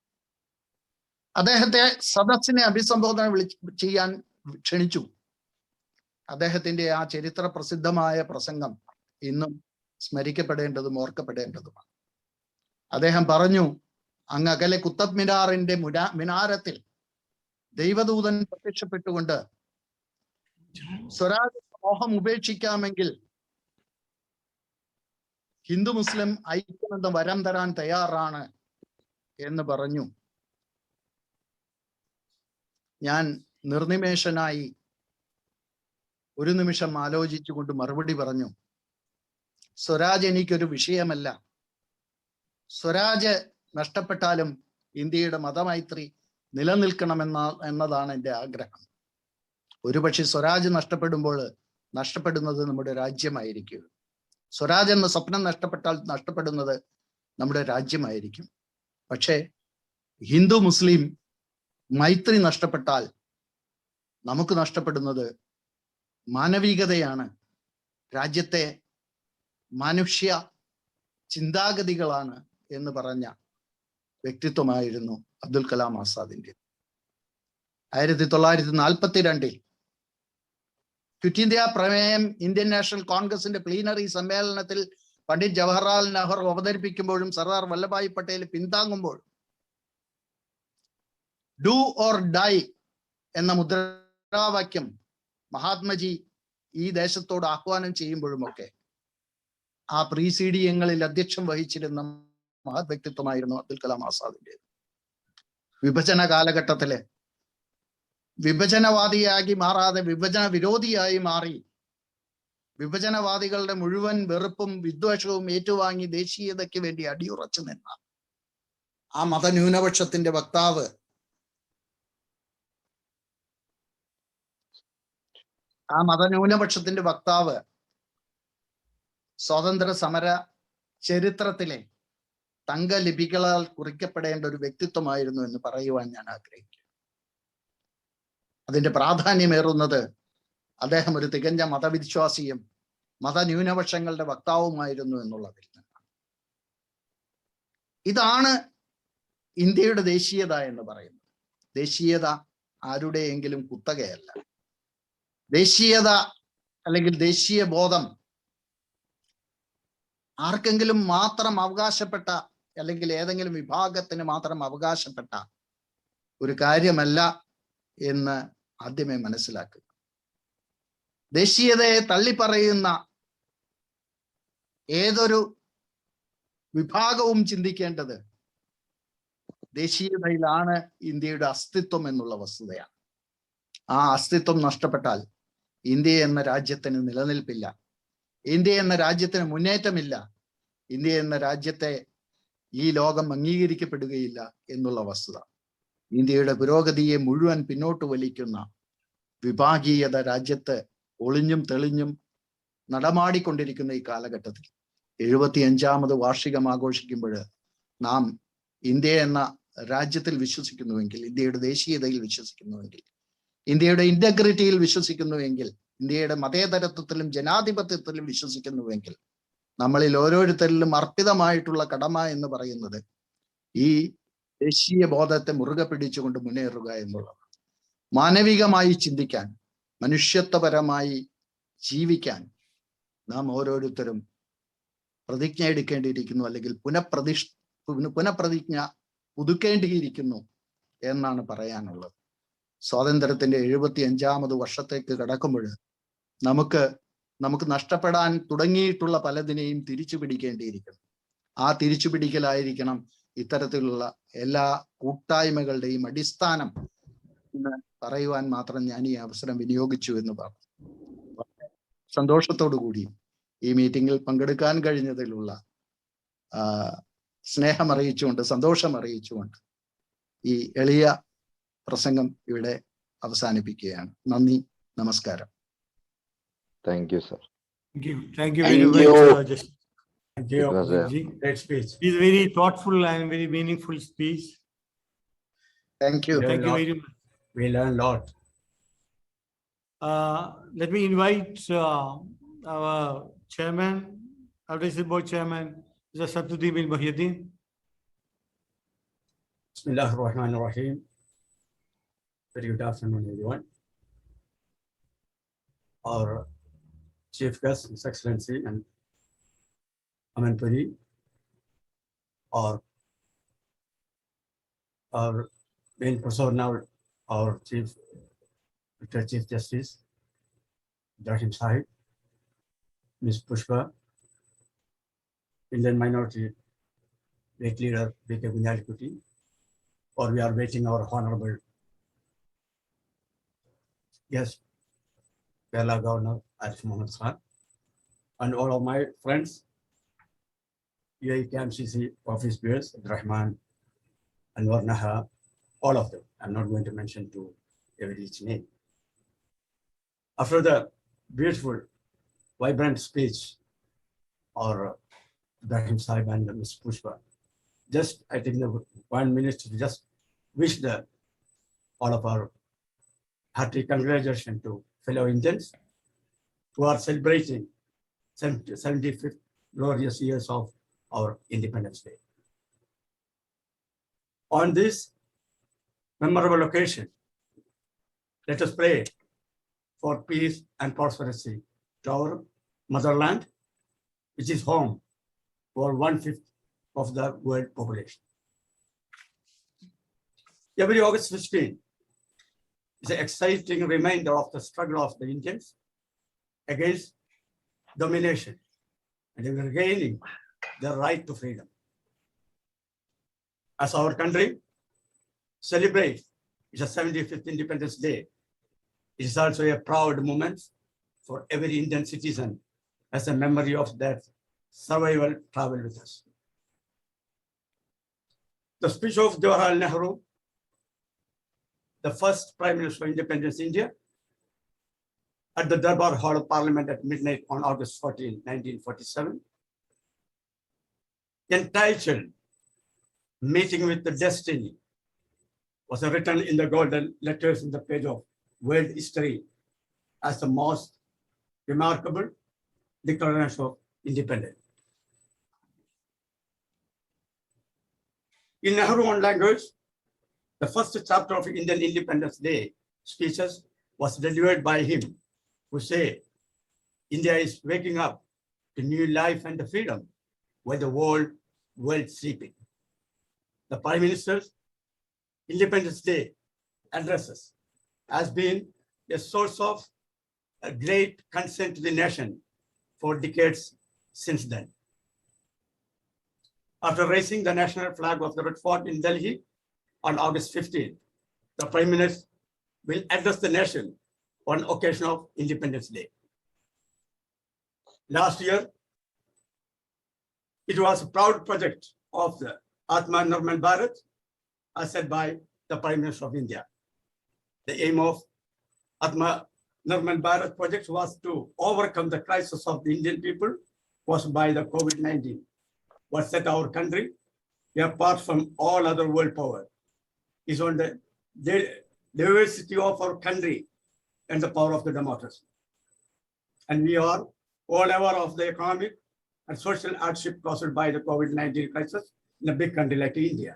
അദ്ദേഹത്തെ സദസ്സിനെ അഭിസംബോധന ചെയ്യാൻ ക്ഷണിച്ചു. അദ്ദേഹത്തിന്റെ ആ ചരിത്ര പ്രസിദ്ധമായ പ്രസംഗം ഇന്നും സ്മരിക്കപ്പെടേണ്ടതും ഓർക്കപ്പെടേണ്ടതുമാണ്. അദ്ദേഹം പറഞ്ഞു, അങ്ങ് അകലെ കുത്തബ് മിനാറിന്റെ മിനാരത്തിൽ ദൈവദൂതൻ പ്രത്യക്ഷപ്പെട്ടുകൊണ്ട് സ്വരാജ് മോഹം ഉപേക്ഷിക്കാമെങ്കിൽ ഹിന്ദു മുസ്ലിം ഐക്യമെന്ന വരം തരാൻ തയ്യാറാണ് എന്ന് പറഞ്ഞു. ഞാൻ നിർനിമേഷനായി ഒരു നിമിഷം ആലോചിച്ചുകൊണ്ട് മറുപടി പറഞ്ഞു, സ്വരാജ് എനിക്കൊരു വിഷയമല്ല. സ്വരാജ് നഷ്ടപ്പെട്ടാലും ഇന്ത്യയുടെ മതമൈത്രി എന്നതാണ് എൻ്റെ ആഗ്രഹം. ഒരുപക്ഷെ സ്വരാജ് നഷ്ടപ്പെടുന്നത് നമ്മുടെ രാജ്യമായിരിക്കും. സ്വരാജ് എന്ന സ്വപ്നം നഷ്ടപ്പെട്ടാൽ നഷ്ടപ്പെടുന്നത് നമ്മുടെ രാജ്യമായിരിക്കും. പക്ഷേ ഹിന്ദു മുസ്ലിം മൈത്രി നഷ്ടപ്പെട്ടാൽ നമുക്ക് നഷ്ടപ്പെടുന്നത് മാനവികതയാണ്, രാജ്യത്തെ മനുഷ്യ ചിന്താഗതികളാണ് എന്ന് പറഞ്ഞ വ്യക്തിത്വമായിരുന്നു അബ്ദുൽ കലാം ആസാദിന്റെ. 1942 ക്വിറ്റ് ഇന്ത്യ പ്രമേയം ഇന്ത്യൻ നാഷണൽ കോൺഗ്രസിന്റെ പ്ലീനറി സമ്മേളനത്തിൽ പണ്ഡിറ്റ് ജവഹർലാൽ നെഹ്റു അവതരിപ്പിക്കുമ്പോഴും സർദാർ വല്ലഭായ് പട്ടേൽ പിന്താങ്ങുമ്പോൾ ഡു ഓർ ഡൈ എന്ന മുദ്രാവാക്യം മഹാത്മജി ഈ ദേശത്തോട് ആഹ്വാനം ചെയ്യുമ്പോഴുമൊക്കെ ആ പ്രീസീഡിയങ്ങളിൽ അധ്യക്ഷം വഹിച്ചിരുന്ന മഹത് വ്യക്തിത്വമായിരുന്നു അബ്ദുൽ കലാം ആസാദിന്റെ. വിഭജന കാലഘട്ടത്തില് വിഭജനവാദിയായി മാറാതെ വിഭജന വിരോധിയായി മാറി വിഭജനവാദികളുടെ മുഴുവൻ വെറുപ്പും വിദ്വേഷവും ഏറ്റുവാങ്ങി ദേശീയതയ്ക്ക് വേണ്ടി അടിയുറച്ചു നിന്ന ആ മതന്യൂനപക്ഷത്തിന്റെ വക്താവ് സ്വാതന്ത്ര്യ സമര ചരിത്രത്തിലെ തങ്കലിപികളാൽ കുറിക്കപ്പെടേണ്ട ഒരു വ്യക്തിത്വമായിരുന്നു എന്ന് പറയുവാൻ ഞാൻ ആഗ്രഹിക്കുന്നു. അതിന്റെ പ്രാധാന്യമേറുന്നത് അദ്ദേഹം ഒരു തികഞ്ഞ മതവിശ്വാസിയും മതന്യൂനപക്ഷങ്ങളുടെ വക്താവുമായിരുന്നു എന്നുള്ളതിൽ നിന്നാണ്. ഇതാണ് ഇന്ത്യയുടെ ദേശീയത എന്ന് പറയുന്നത്. ദേശീയത ആരുടെയെങ്കിലും കുത്തകയല്ല. ദേശീയത അല്ലെങ്കിൽ ദേശീയ ബോധം ആർക്കെങ്കിലും മാത്രം അവകാശപ്പെട്ട അല്ലെങ്കിൽ ഏതെങ്കിലും വിഭാഗത്തിന് മാത്രം അവകാശപ്പെട്ട ഒരു കാര്യമല്ല എന്ന് ആദ്യമേ മനസ്സിലാക്കുക. ദേശീയതയെ തള്ളിപ്പറയുന്ന ഏതൊരു വിഭാഗവും ചിന്തിക്കേണ്ടത് ദേശീയതയിലാണ് ഇന്ത്യയുടെ അസ്തിത്വം എന്നുള്ള വസ്തുതയാണ്. ആ അസ്തിത്വം നഷ്ടപ്പെട്ടാൽ ഇന്ത്യ എന്ന രാജ്യത്തിന് നിലനിൽപ്പില്ല, ഇന്ത്യ എന്ന രാജ്യത്തിന് മുന്നേറ്റമില്ല, ഇന്ത്യ എന്ന രാജ്യത്തെ ഈ ലോകം അംഗീകരിക്കപ്പെടുകയില്ല എന്നുള്ള വസ്തുത. ഇന്ത്യയുടെ പുരോഗതിയെ മുഴുവൻ പിന്നോട്ട് വലിക്കുന്ന വിഭാഗീയത രാജ്യത്ത് ഒളിഞ്ഞും തെളിഞ്ഞും നടമാടിക്കൊണ്ടിരിക്കുന്ന ഈ കാലഘട്ടത്തിൽ 75ാമത് വാർഷികം ആഘോഷിക്കുമ്പോൾ നാം ഇന്ത്യ എന്ന രാജ്യത്തിൽ വിശ്വസിക്കുന്നുവെങ്കിൽ, ഇന്ത്യയുടെ ദേശീയതയിൽ വിശ്വസിക്കുന്നുവെങ്കിൽ ഇന്ത്യയുടെ ഇന്റഗ്രിറ്റിയിൽ വിശ്വസിക്കുന്നുവെങ്കിൽ, ഇന്ത്യയുടെ മതേതരത്വത്തിലും ജനാധിപത്യത്തിലും വിശ്വസിക്കുന്നുവെങ്കിൽ, നമ്മളിൽ ഓരോരുത്തരിലും അർപ്പിതമായിട്ടുള്ള കടമ എന്ന് പറയുന്നത് ഈ ദേശീയ ബോധത്തെ മുറുകെ പിടിച്ചുകൊണ്ട് മുന്നേറുക എന്നുള്ളത്. മാനവികമായി ചിന്തിക്കാൻ, മനുഷ്യത്വപരമായി ജീവിക്കാൻ നാം ഓരോരുത്തരും പ്രതിജ്ഞ എടുക്കേണ്ടിയിരിക്കുന്നു, അല്ലെങ്കിൽ പുനഃപ്രതിജ്ഞ പുതുക്കേണ്ടിയിരിക്കുന്നു എന്നാണ് പറയാനുള്ളത്. സ്വാതന്ത്ര്യത്തിന്റെ 75ാമത് വർഷത്തേക്ക് കടക്കുമ്പോൾ നമുക്ക് നഷ്ടപ്പെടാൻ തുടങ്ങിയിട്ടുള്ള പലതിനെയും തിരിച്ചു പിടിക്കേണ്ടിയിരിക്കുന്നു. ആ തിരിച്ചുപിടിക്കലായിരിക്കണം ഇത്തരത്തിലുള്ള എല്ലാ കൂട്ടായ്മകളുടെയും അടിസ്ഥാനം എന്ന് പറയുവാൻ മാത്രം ഞാൻ ഈ അവസരം വിനിയോഗിച്ചു എന്ന് പറഞ്ഞു. സന്തോഷത്തോടു കൂടി ഈ മീറ്റിംഗിൽ പങ്കെടുക്കാൻ കഴിഞ്ഞതിലുള്ള സ്നേഹം അറിയിച്ചുകൊണ്ട്, സന്തോഷം അറിയിച്ചുകൊണ്ട് ഈ എളിയ പ്രസംഗം ഇവിടെ അവസാനിപ്പിക്കുകയാണ്. നന്ദി, നമസ്കാരം. Thank you, sir. Thank you Thank very you. much, Justice. Thank you, It was a- Ji. Great speech. It's very thoughtful and very meaningful speech. Thank you. Thank you lot. very much. We learn a lot. Let me invite our chairman, Advisory Board Chairman, Mr. Sattuddin bin Muhyiddin. Bismillah ar-Rahman ar-Rahim. Very good afternoon, everyone. Our Chief Guest, His Excellency, and Aman Puri, our main person now, our Retired Chief Justice, Ibrahim Sahib, Ms. Pushpa, Indian Minority Great Leader, B.K. Bunyalikuti, or we are waiting our Honorable guest, Kerala Governor Arif Mohammed Khan, and all of my friends, UAE KMCC office bearers, Rahman, Anwar Naha, all of them. I'm not going to mention to every each name. After the beautiful, vibrant speech or Ibrahim Sahib and Ms. Pushpa, just I think the 1 minute to just wish all of our hearty congratulations to fellow Indians who are celebrating 75th glorious years of our Independence Day. On this memorable occasion, let us pray for peace and prosperity to our motherland, which is home for 1/5 of the world population. Every August 15 is an exciting reminder of the struggle of the Indians against domination and regaining their right to freedom. As our country celebrates its 75th Independence Day, it is also a proud moment for every Indian citizen as a memory of that survival travel with us. The speech of Jawaharlal Nehru, the first Prime Minister of Independence India, at the Darbar Hall of Parliament at midnight on August 14, 1947, entitled Meeting with the Destiny, was written in the golden letters in the page of world history as the most remarkable declaration of independence. In Nehruan language, the first chapter of Indian Independence Day speeches was delivered by him, who said, India is waking up to new life and freedom while the world sleeping. The Prime Minister's Independence Day addresses has been a source of a great concern to the nation for decades since then. After raising the national flag of the Red Fort in Delhi on August 15, the Prime Minister will address the nation on occasion of Independence Day. Last year, it was a proud project of the Atma Nirmal Bharat, as said by the Prime Minister of India. The aim of Atma Nirmal Bharat project was to overcome the crisis of the Indian people caused by the COVID-19, what set our country apart from all other world power is on the diversity of our country and the power of the democracy. And we are all aware of the economic and social hardship caused by the COVID-19 crisis in a big country like India.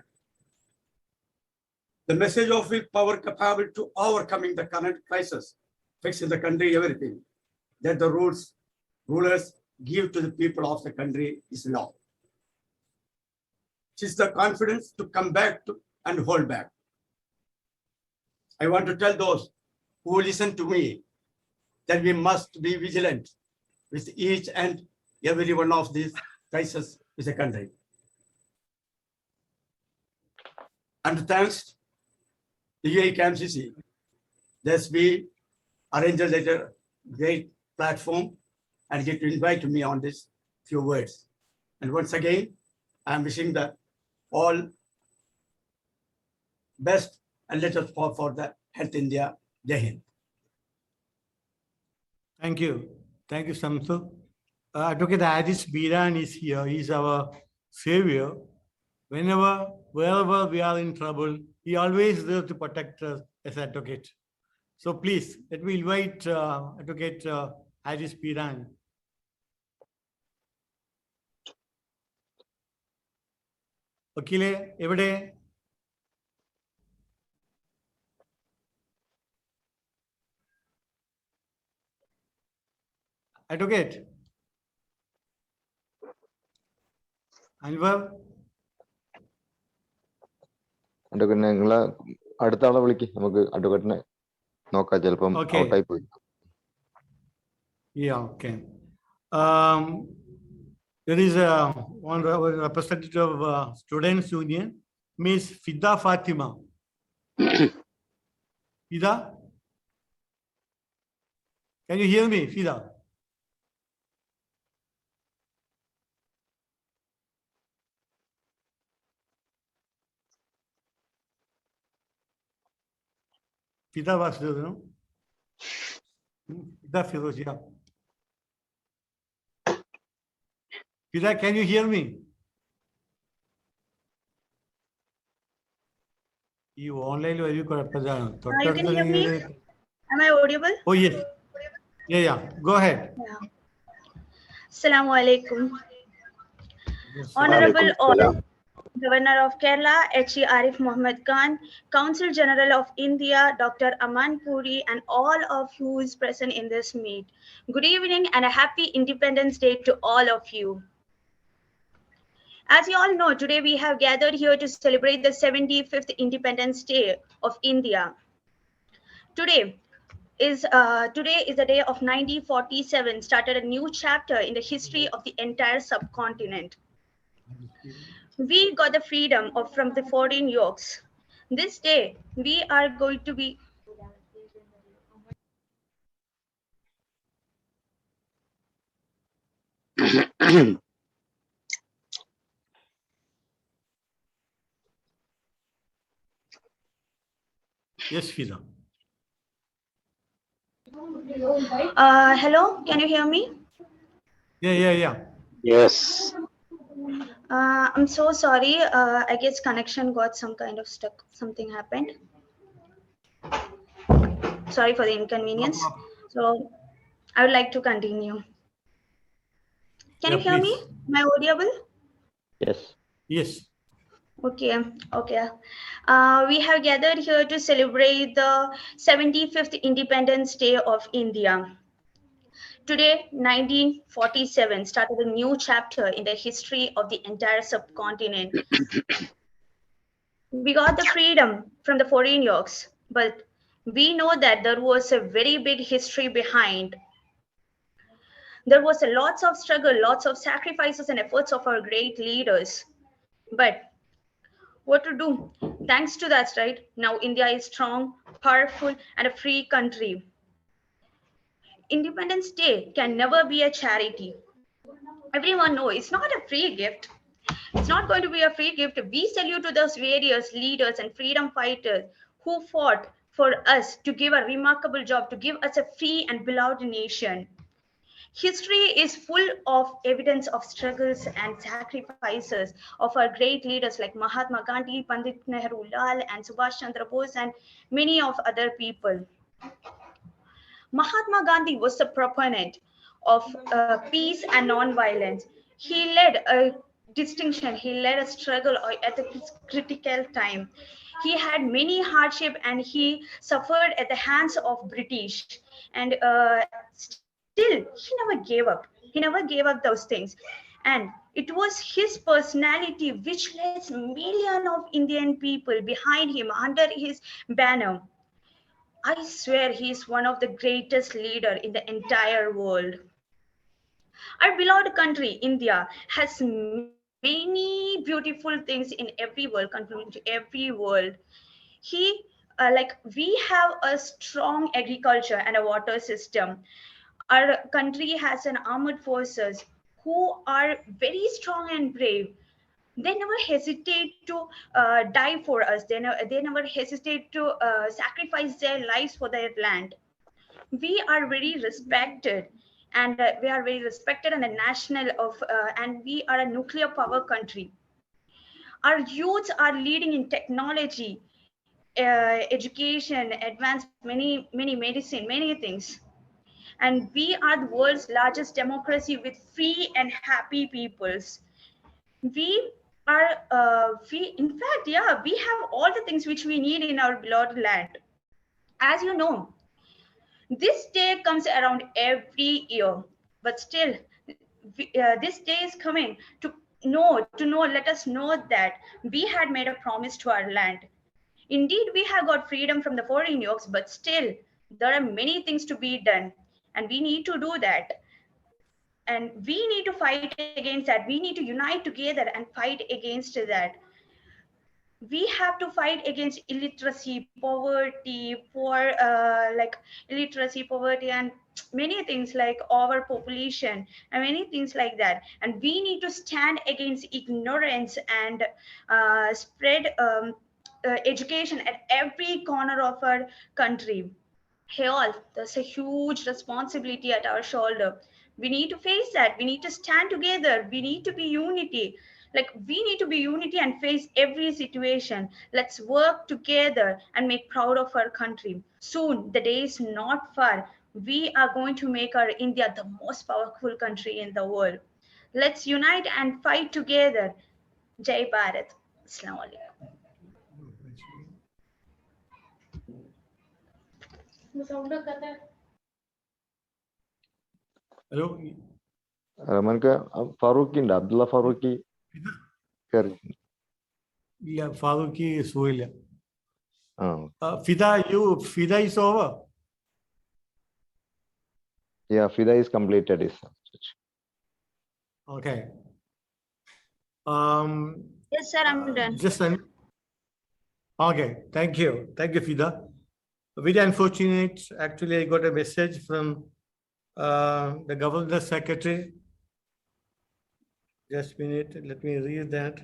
The message of willpower capable to overcoming the current crisis, fixing the country everything, that the rulers give to the people of the country is law. It is the confidence to come back to and hold back. I want to tell those who listen to me that we must be vigilant with each and every one of these crises with the country. And thanks to UAE KMCC, thus we arranged a great platform and get to invite me on this few words. And once again, I'm wishing the all best and let us hope for the Health India. Jai Hind. Thank you. Thank you, Samsu. Advocate Aris Biran is here. He's our savior. Whenever, wherever we are in trouble, he always there to protect us as advocate. So please, let me invite Advocate Aris Biran. Vakile, evade? Advocate Anwar, advocate നിങ്ങളെ അടുത്ത ആളെ വിളിക്ക്, നമുക്ക് അഡ്വക്കേറ്റിനെ നോക്കാം, ചിലപ്പം Okay. ഔട്ടായി പോയി. yeah, okay. There is one representative of Students Union, Miss Fida Fatima. Fida? Can you hear me, Fida? Fida was there, no? Fida Firoz, yeah. Fida, can you hear me? You online very good. You can hear me? Am I audible? Oh, yes. Yeah. Go ahead. Yeah. Assalamu alaikum. Honorable all, Governor of Kerala, H.E. Arif Mohammed Khan, Council General of India, Dr. Aman Puri, and all of who is present in this meet. Good evening and a happy Independence Day to all of you. As you all know, today we have gathered here to celebrate the 75th Independence Day of India. Today is the day of 1947, started a new chapter in the history of the entire subcontinent. We got the freedom from the foreign yokes. This day, we are going to be Yes, Fida. hello, can you hear me? Yeah. Yes. I'm so sorry. I guess connection got some kind of stuck. Something happened. Sorry for the inconvenience. So I would like to continue. Can Yeah, you hear me? please. Am I audible? Yes. Yes. Okay. We have gathered here to celebrate the 75th Independence Day of India. Today, 1947 started a new chapter in the history of the entire subcontinent. We got the freedom from the foreign yokes, but we know that there was a very big history behind. There was lots of struggle, lots of sacrifices and efforts of our great leaders. But what to do? Thanks to that, right? Now India is strong, powerful, and a free country. Independence Day can never be a charity. Everyone knows it's not a free gift. It's not going to be a free gift. We salute to those various leaders and freedom fighters who fought for us to give a remarkable job, to give us a free and beloved nation. History is full of evidence of struggles and sacrifices of our great leaders like Mahatma Gandhi, Pandit Nehru Lal, and Subhash Chandra Bose, and many of other people. Mahatma Gandhi was a proponent of peace and non-violence. He led a distinction, he led a struggle at a critical time. He had many hardship and he suffered at the hands of British. And still, he never gave up. He never gave up those things. And it was his personality which led millions of Indian people behind him under his banner. I swear he is one of the greatest leader in the entire world. Our beloved country, India, has many beautiful things in every world, contributing to every world. We have a strong agriculture and a water system. Our country has an armed forces who are very strong and brave. They never hesitate to die for us. They never hesitate to sacrifice their lives for their land. We are very respected, and we are very respected and a national of, and we are a nuclear power country. Our youths are leading in technology, education, advanced many medicine, many things. And we are the world's largest democracy with free and happy peoples. We are, in fact, yeah, we have all the things which we need in our beloved land. As you know, this day comes around every year, but still, this day is coming to let us know that we had made a promise to our land. Indeed, we have got freedom from the foreign yokes, but still, there are many things to be done, and we need to do that. And we need to fight against that. We need to unite together and fight against that. We have to fight against illiteracy, poverty, illiteracy, poverty, and many things like overpopulation and many things like that. And we need to stand against ignorance and spread education at every corner of our country. Here, there's a huge responsibility at our shoulder. We need to face that. We need to stand together. We need to be unity. We need to be unity and face every situation. Let's work together and make proud of our country. Soon, the day is not far. We are going to make our India the most powerful country in the world. Let's unite and fight together. Jai Bharat. Assalamu alaikum. Hello. നമുക്ക് ഫാറൂഖി ഉണ്ട്, അബ്ദുള്ള ഫാറൂഖി കയറി. ഇല്ല, ഫാറൂഖി സുഖമില്ല. ആ, Fida is over. yeah, Fida is completed his speech. Okay. Yes, sir, I'm done. Okay, thank you, Fida. Very unfortunate. Actually, I got a message from the Governor Secretary. Just a minute, let me read that.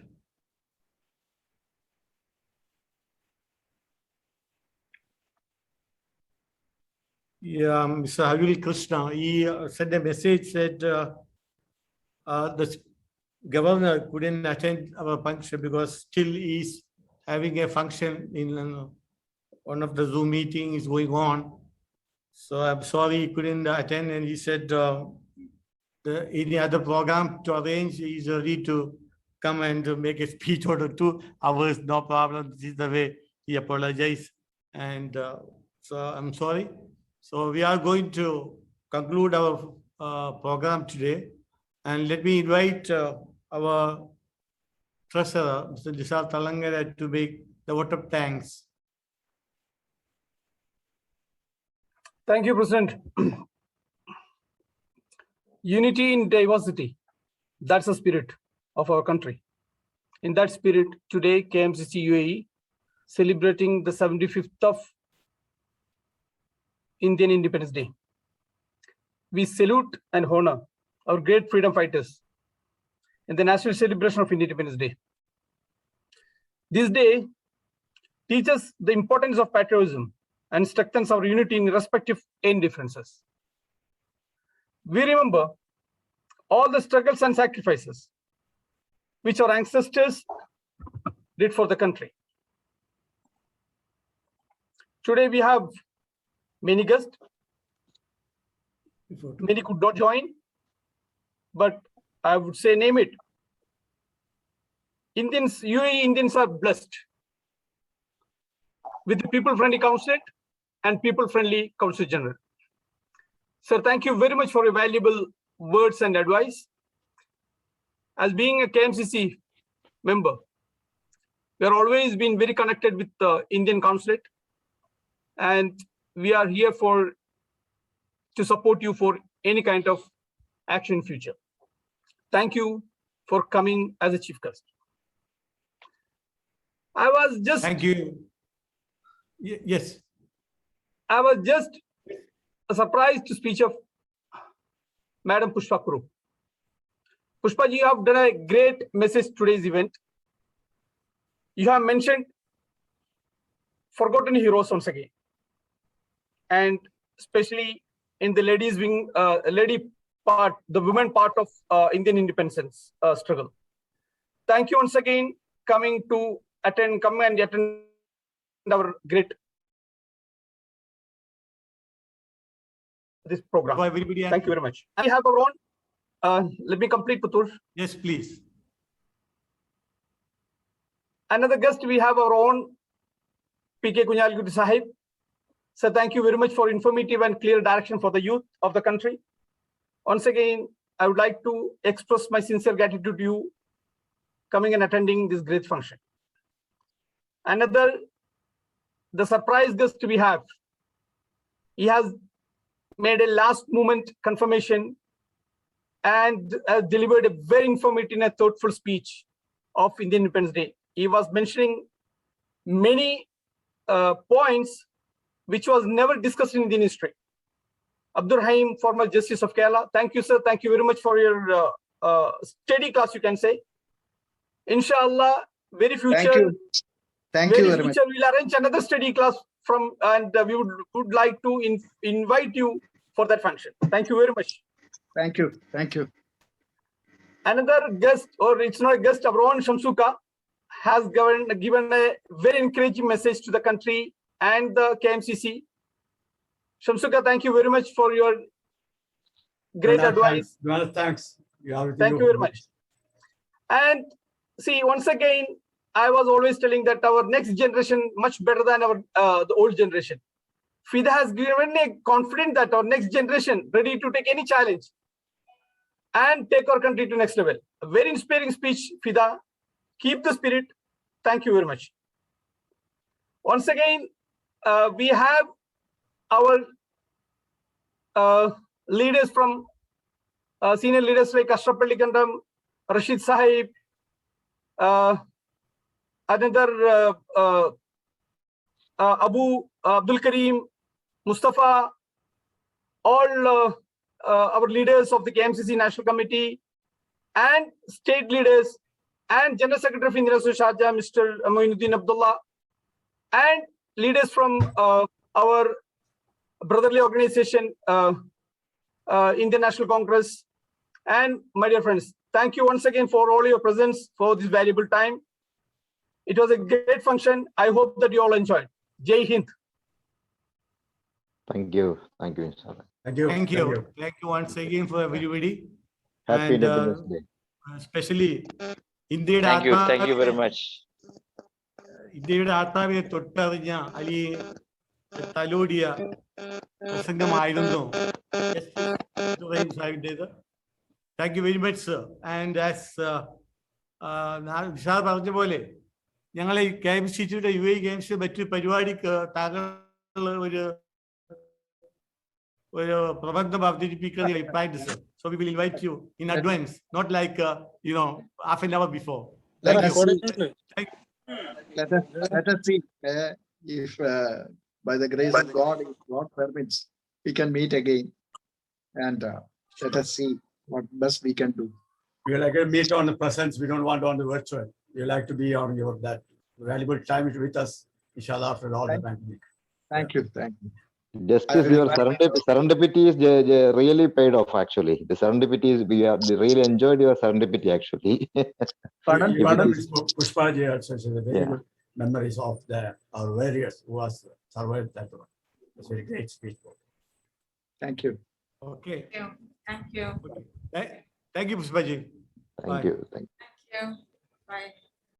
Yeah, Mr. Havil Krishna, he sent a message, said the governor couldn't attend our function because still he's having a function in one of the Zoom meeting is going on. So I'm sorry he couldn't attend, and he said any other program to arrange, he's ready to come and make a speech or 2 hours, no problem. This is the way he apologized, and so I'm sorry. So we are going to conclude our program today, and let me invite our treasurer, Mr. Nisar Talangara, to make the vote of thanks. Thank you, President. Unity in diversity, that's the spirit of our country. In that spirit, today KMCC UAE celebrating the 75th of Indian Independence Day. We salute and honor our great freedom fighters in the national celebration of Independence Day. This day teaches the importance of patriotism and strengthens our unity in respective end differences. we remember all the struggles and sacrifices which our ancestors did for the country. Today we have many guests. Many could not join, but I would say name it. Indians, UAE Indians are blessed with the people-friendly consulate and people-friendly consul general. Sir, thank you very much for your valuable words and advice. As being a KMCC member, we are always been very connected with the Indian consulate, and we are here to support you for any kind of action in future. Thank you for coming as a chief guest. I was just Thank you. Yes. I was just surprised to speech of Madam Pushpa Kurup. Pushpa ji, you have done a great message today's event. You have mentioned forgotten heroes once again, and especially in the ladies wing, lady part, the women part of Indian independence struggle. Thank you once again coming to attend, come and attend our great this program. Everybody. Thank you very much. And we have our own. Let me complete, Putur. Yes, please. Another guest, we have our own PK Kunyalgudi Sahib. Sir, thank you very much for informative and clear direction for the youth of the country. Once again, I would like to express my sincere gratitude to you coming and attending this great function. Another, the surprise guest we have, he has made a last moment confirmation and delivered a very informative and thoughtful speech of Indian Independence Day. He was mentioning many points which was never discussed in Indian history. Abdur Rahim, former Justice of Kerala. Thank you, sir. Thank you very much for your steady class, you can say. Inshallah, very future. Thank you. Thank you very much. We'll arrange another study class from, and we would like to invite you for that function. Thank you very much. Thank you. Thank you. Another guest, or it's not a guest, our own Shamsuka has given a very encouraging message to the country and the KMCC. Shamsuka, thank you very much for your great advice. Thanks. Thank you very much. And see, once again, I was always telling that our next generation much better than our the old generation. FIDA has given a confidence that our next generation ready to take any challenge and take our country to next level. A very inspiring speech, FIDA. Keep the spirit. Thank you very much. Once again, we have our leaders from senior leaders like Ashraf Ali Gandam, Rashid Sahib, another Abu Abdul Karim, Mustafa, all our leaders of the KMCC National Committee and state leaders and General Secretary of Indian Association, Mr. Moinuddin Abdullah, and leaders from our brotherly organization, Indian National Congress, and my dear friends, thank you once again for all your presence for this valuable time. It was a great function. I hope that you all enjoyed. Jai Hind. Thank you. Thank you, inshallah. Thank you. Thank you once again for everybody. Happy And, Independence Day. Especially India. Thank you very much. ഇന്ത്യയുടെ ആത്മാവിനെ തൊട്ടറിഞ്ഞ അലി തലോടിയ പ്രസംഗമായിരുന്നു സാഹിബിൻ്റെത്. Thank you very much sir. And as Vishal പറഞ്ഞ പോലെ ഞങ്ങൾ ഈ KMCCയുടെ UAE ഗെയിംസ് മറ്റൊരു പരിപാടിക്ക് താങ്കൾ ഒരു പ്രബന്ധം അവതരിപ്പിക്കുന്ന ഇപ്പായിട്ട് sir. So we will invite you in advance, not like half an hour before. Thank you. Let us see if by the grace of God, if God permits, we can meet again, and let us see what best we can do. We like to meet on the presence. We don't want on the virtual. We like to be on that valuable time with us, inshallah, after all the pandemic. Thank you. Thank you. Justice, will your try my serendipity is really paid off. Actually, the serendipity is we really enjoyed your serendipity. Actually, Pardon? If it Pardon? is- Pushpaji also is a very Yeah. good memories of our warriors who was survived that one. It's a very great speech. Thank you. Okay. Thank you. Thank you, Pushpaji. thank you. Thank you. Thank you. Bye.